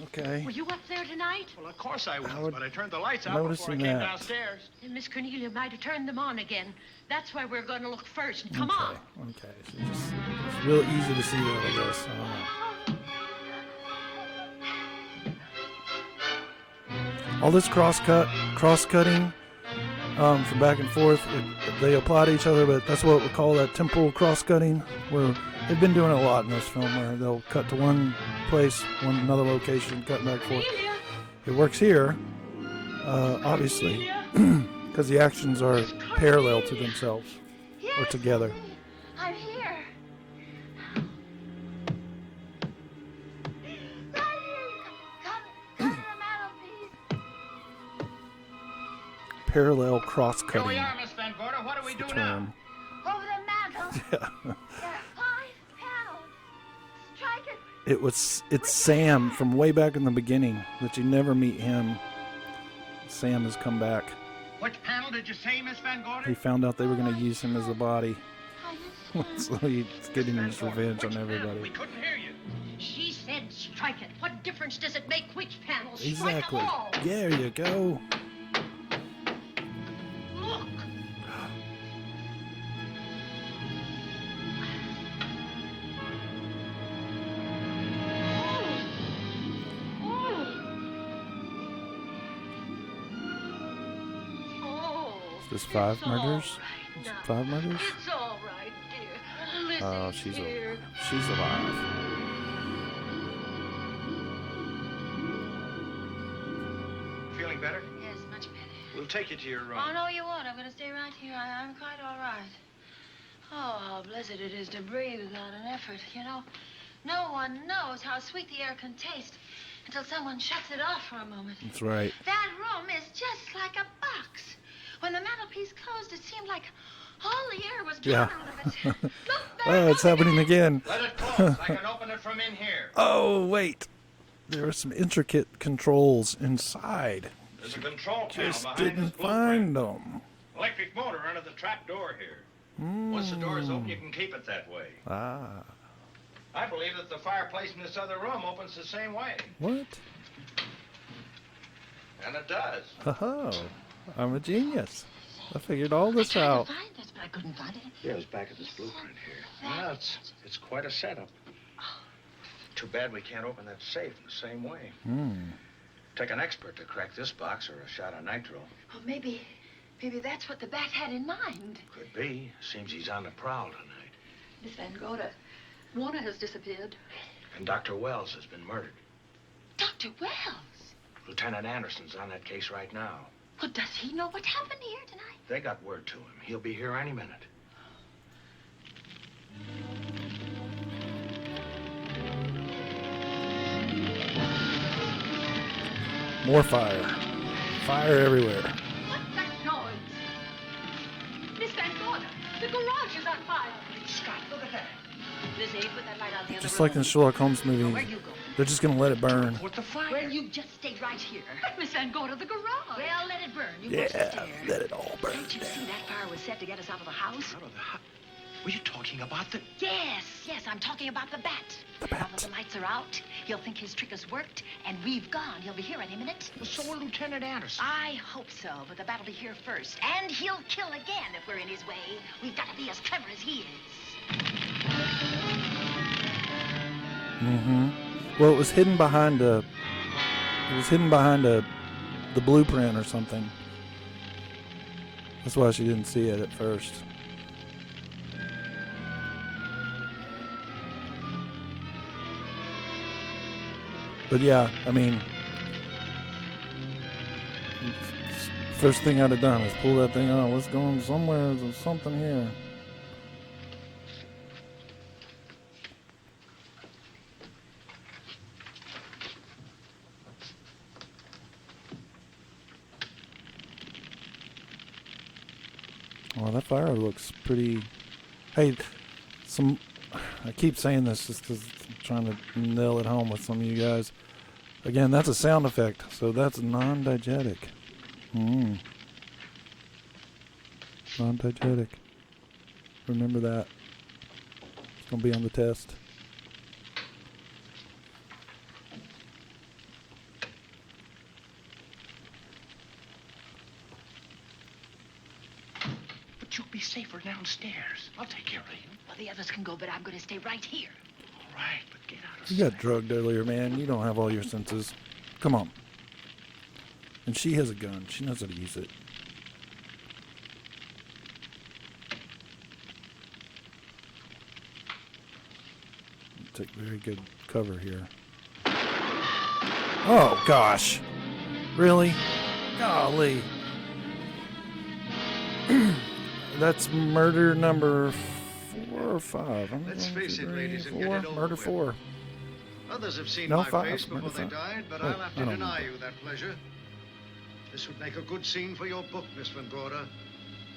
Okay. Were you up there tonight? Well, of course I was, would- but I turned the lights out before I noticing came that. downstairs. Then Miss Cornelia might have turned them on again. That's why we're going to look first. Come on. Okay. So it's real easy to see that, I guess. I don't know. All this cross-cutting from back and forth, they apply to each other, but that's what we call that temporal cross-cutting, where they've been doing it a lot in this film, where they'll cut to one place, another location, cut back and forth. It works here, obviously, because the actions are parallel to themselves or together. I'm here. Come to the mantelpiece. Parallel Here cross-cutting we are, Miss Van Gorder. What do we is the do now? term. Over the mantel. Yeah. There are 5 panels. Strike it. It's Sam from way back in the beginning, but you never meet him. Sam has come back. Which panel did you say, Miss Van Gorder? He found out they were going to use him as a body. So he's getting his revenge on We everybody. couldn't hear you. She said strike it. What difference does it make which panel? Strike Exactly. them all. There you go. Look. There's 5 It's all murders? right now. 5 murders? It's all right, dear. Listen Oh, here. she's alive. Feeling better? Yes, much better. We'll take you to your room. Oh, no, you won't. I'm going to stay right here. I'm quite all right. Oh, how blessed it is to breathe without an effort. You know, no one knows how sweet the air can taste until someone shuts it off for a moment. That's right. That room is just like a box. When the mantelpiece closed, it seemed like all the air was drawn Yeah. out of it. Look back. Oh, it's happening again. Let it close. I can open it from in here. Oh, wait. There are some intricate controls inside. There's a control panel Just behind didn't this blueprint. find them. Electric motor under the trap door here. Once the door is open, you can keep it that way. Ah. I believe that the fireplace in this other room opens the same way. What? And it does. Oh, I'm a genius. I figured all this out. I tried to find it, but I couldn't find it. Yeah, it was back at this blueprint here. Well, it's quite a setup. Too bad we can't open that safe in the same way. Take an expert to crack this box or a shot of nitro. Oh, maybe that's what the bat had in mind. Could be. Seems he's on the prowl tonight. Miss Van Gorder, Warner has disappeared. And Dr. Wells has been murdered. Dr. Wells? Lieutenant Anderson's on that case right now. Well, does he know what happened here tonight? They got word to him. He'll be here any minute. More fire. Fire everywhere. What's that noise? Miss Van Gorder, the garage is on fire. Scott, look at that. Lizzie, put that light out the other Just room. like in the Sherlock Holmes Where movie, you go? they're just going to let it burn. What the fire? Well, you just stay right here. Miss Van Gorder, the garage. Well, let it burn. You watch the Yeah, stair. let it all burn Can't you see that fire was set to get us out of the house? Out of the house? Were you talking about the... Yes, I'm talking about the bat. Now that the light rats are out. He'll think his trick has worked, and we've gone. He'll be here any minute. Well, so will Lieutenant Anderson. I hope so, but the bat'll be here first. And he'll kill again if we're in his way. We've got to be as clever as he is. Mm-hmm. Well, it was hidden behind a... the blueprint or something. That's why she didn't see it at first. But yeah, I mean, first thing I'd have done is pull that thing out. Let's go on somewhere. There's something here. Well, that fire looks pretty... Hey, I keep saying this just because I'm trying to nail it home with some of you guys. Again, that's a sound effect, so that's non-diegetic. Non-diegetic. Remember that. It's going to be on the test. But you'll be safer downstairs. I'll take care of you. Well, the others can go, but I'm going to stay right here. All right, but get out of You got drugged earlier, man. You don't have all your senses. Come on. And she has a gun. She knows how to use it. Take very good cover here. Oh, gosh. Really? Golly. That's murder number 4 or 5. Let's face it, ladies, and get it over Murder with. 4. Others have seen No, my 5. face before Murder they 5. died, but Oh, I'll have I to don't deny know. you that pleasure. This would make a good scene for your book, Miss Van Gorder,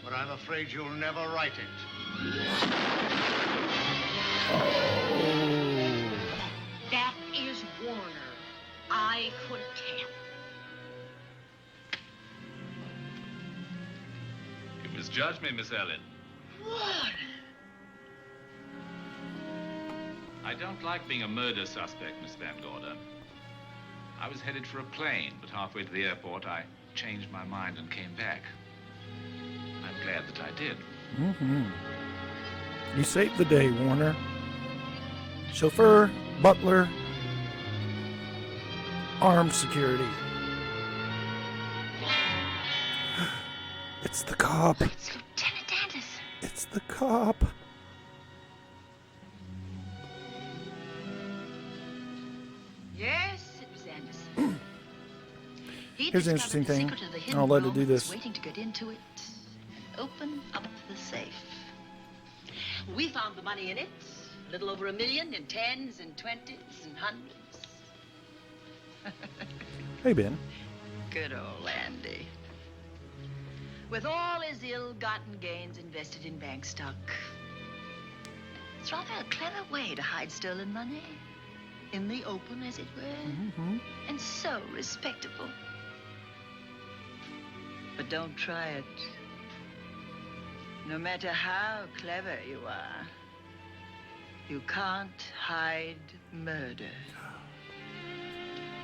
but I'm afraid you'll never write it. That is Warner. I couldn't tell. You misjudged me, Miss Ellen. Warner! I don't like being a murder suspect, Miss Van Gorder. I was headed for a plane, but halfway to the airport, I changed my mind and came back. I'm glad that I did. Mm-hmm. You saved the day, Warner. Chauffeur, butler, armed security. It's the cop. It's Lieutenant Anderson. It's the cop. Yes, it was Anderson. He Here's the discovered interesting the thing. secret of the hidden I'll let it room do and was this. waiting to get into it. Open up the safe. We found the money in it. A little over $1 million in 10s and 20s and 100s. Hey, Ben. Good old Andy. With all his ill-gotten gains invested in bank stock. It's rather a clever way to hide stolen money. In the open, as it were. Mm-hmm. And so respectable. But don't try it. No matter how clever you are, you can't hide murder.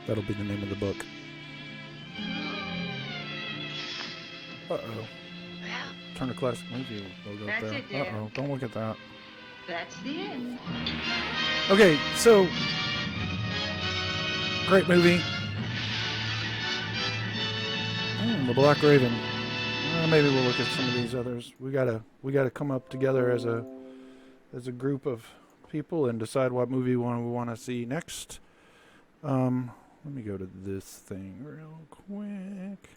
That'll be the name of the book. Uh-oh. Well, Turner Classic Movie logo up That's there. it, dear. Uh-oh. Don't look at that. that's the end. Okay, so... Great movie. The Black Raven. Maybe we'll look at some of these others. We gotta come up together as a group of people and decide what movie we want to see next. Let me go to this thing real quick.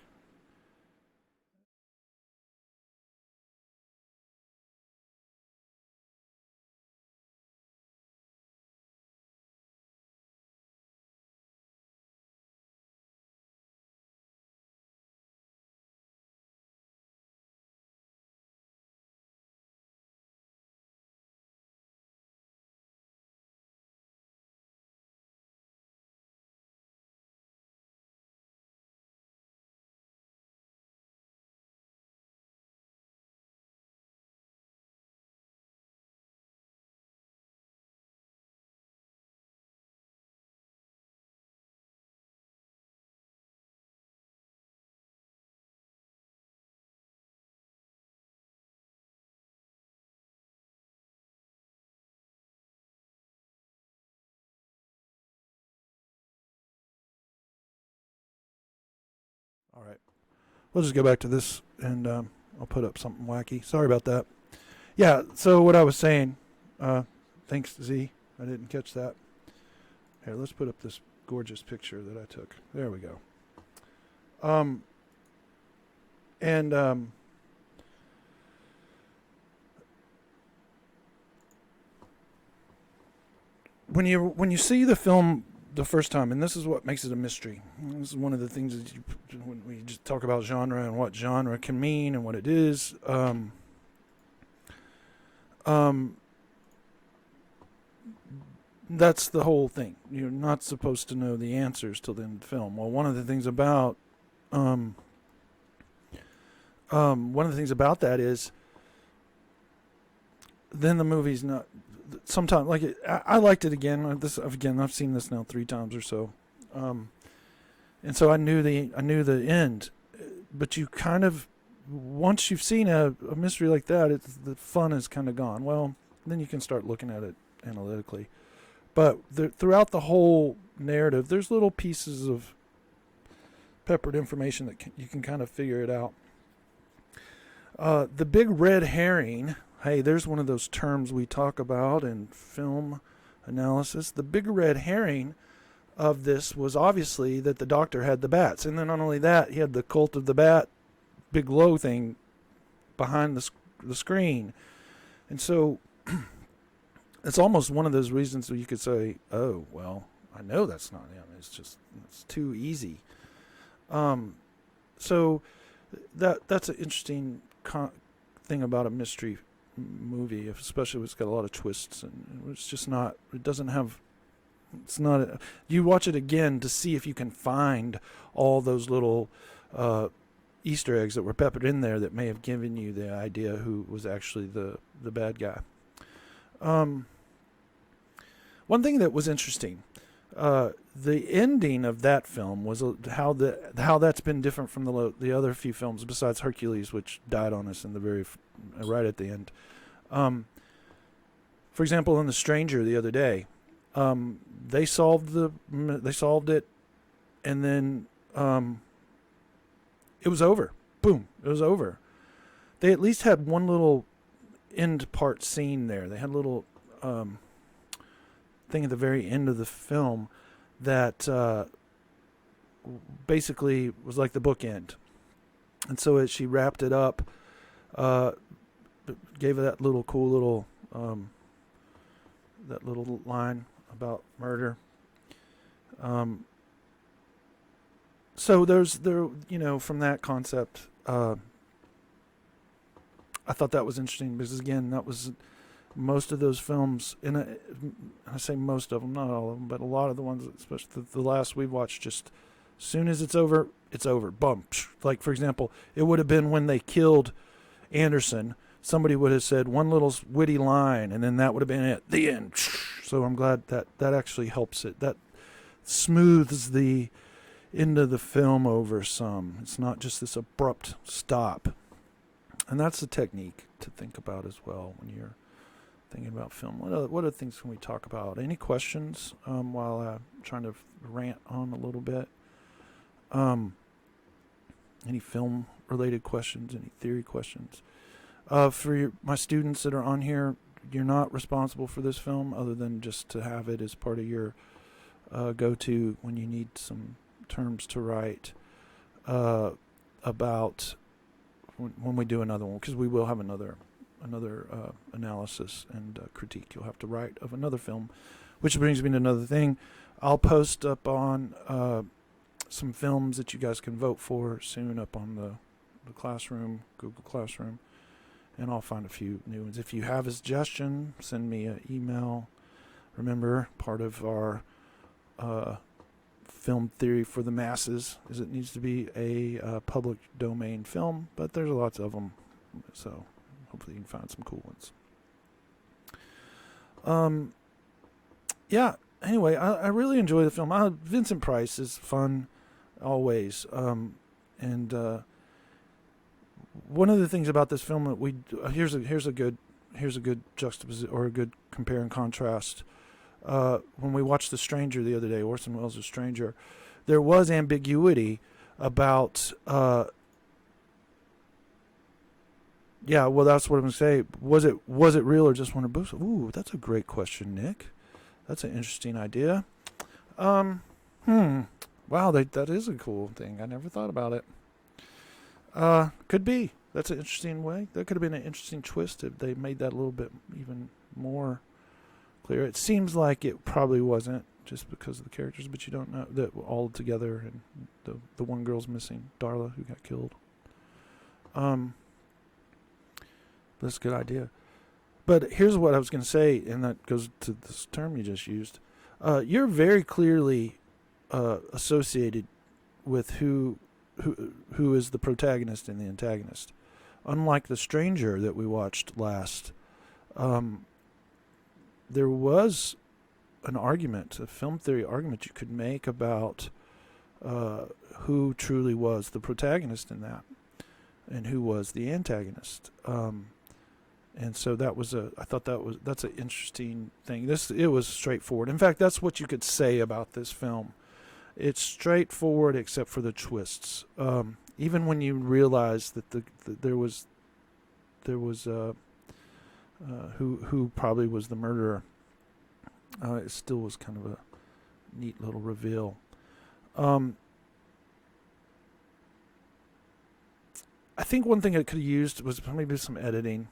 All right. We'll just go back to this, and I'll put up something wacky. Sorry about that. Yeah, so what I was saying, thanks, Z. I didn't catch that. Here, let's put up this gorgeous picture that I took. There we go. When you see the film the first time, and this is what makes it a mystery. This is one of the things that when we just talk about genre and what genre can mean and what it is. That's the whole thing. You're not supposed to know the answers till the end of the film. Well, one of the things about that is then the movie's not. Sometimes, like I liked it again. I've seen this now 3 times or so, and so I knew the end. But you kind of, once you've seen a mystery like that, the fun is kind of gone. Well, then you can start looking at it analytically. But throughout the whole narrative, there's little pieces of peppered information that you can kind of figure it out. The big red herring. Hey, there's one of those terms we talk about in film analysis. The big red herring of this was obviously that the doctor had the bats. And then not only that, he had the cult of the bat, big low thing behind the screen. And so it's almost one of those reasons where you could say, oh, well, I know that's not him. It's too easy. So that's an interesting thing about a mystery movie, especially if it's got a lot of twists, and it's just not. It doesn't have. It's not. You watch it again to see if you can find all those little Easter eggs that were peppered in there that may have given you the idea who was actually the bad guy. One thing that was interesting, the ending of that film was how that's been different from the other few films besides Hercules, which died on us in the right at the end. For example, in The Stranger the other day, they solved it, and then it was over. Boom, it was over. They at least had one little end part scene there. They had a little thing at the very end of the film that basically was like the bookend. And so as she wrapped it up, gave it that little cool little that little line about murder. So from that concept, I thought that was interesting because again, that was most of those films, and I say most of them, not all of them, but a lot of the ones, especially the last we watched, just as soon as it's over, boom. Like, for example, it would have been when they killed Anderson, somebody would have said one little witty line, and then that would have been it, the end. So I'm glad that actually helps it. That smooths the end of the film over some. It's not just this abrupt stop. And that's a technique to think about as well when you're thinking about film. What other things can we talk about? Any questions while I'm trying to rant on a little bit? Any film-related questions? Any theory questions? For my students that are on here, you're not responsible for this film other than just to have it as part of your go-to when you need some terms to write about when we do another one, because we will have another analysis and critique you'll have to write of another film, which brings me to another thing. I'll post up on some films that you guys can vote for soon up on the Classroom, Google Classroom, and I'll find a few new ones. If you have a suggestion, send me an email. Remember, part of our film theory for the masses is it needs to be a public domain film, but there's lots of them, so hopefully you can find some cool ones. Yeah, anyway, I really enjoy the film. Vincent Price is fun always, and one of the things about this film that here's a good juxtaposition or a good compare and contrast. When we watched The Stranger the other day, Orson Welles' Stranger, there was ambiguity about yeah, well, that's what I'm gonna say. Was it real or just one of Bruce? Ooh, that's a great question, Nick. That's an interesting idea. Wow, that is a cool thing. I never thought about it. Could be. That's an interesting way. That could have been an interesting twist if they made that a little bit even more clear. It seems like it probably wasn't just because of the characters, but you don't know that all together, and the one girl's missing, Darla, who got killed. That's a good idea. But here's what I was going to say, and that goes to this term you just used. You're very clearly associated with who is the protagonist and the antagonist. Unlike The Stranger that we watched last, there was an argument, a film theory argument you could make about who truly was the protagonist in that and who was the antagonist. And so I thought that's an interesting thing. It was straightforward. In fact, that's what you could say about this film. It's straightforward except for the twists. Even when you realize that there was who probably was the murderer, it still was kind of a neat little reveal. I think one thing I could have used was maybe some editing.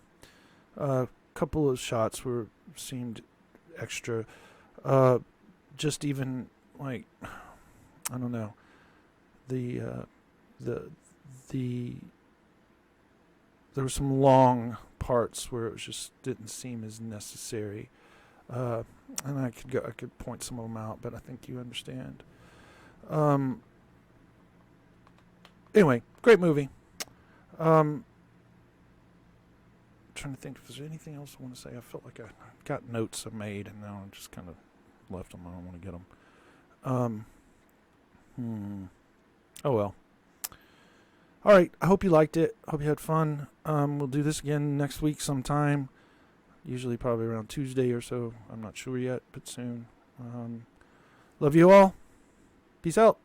A couple of shots seemed extra. Just even like, I don't know, there were some long parts where it just didn't seem as necessary. And I could point some of them out, but I think you understand. Anyway, great movie. Trying to think if there's anything else I want to say. I felt like I got notes I made, and now I just kind of left them. I don't want to get them. Oh well. All right. I hope you liked it. Hope you had fun. We'll do this again next week sometime. Usually probably around Tuesday or so. I'm not sure yet, but soon. Love you all. Peace out.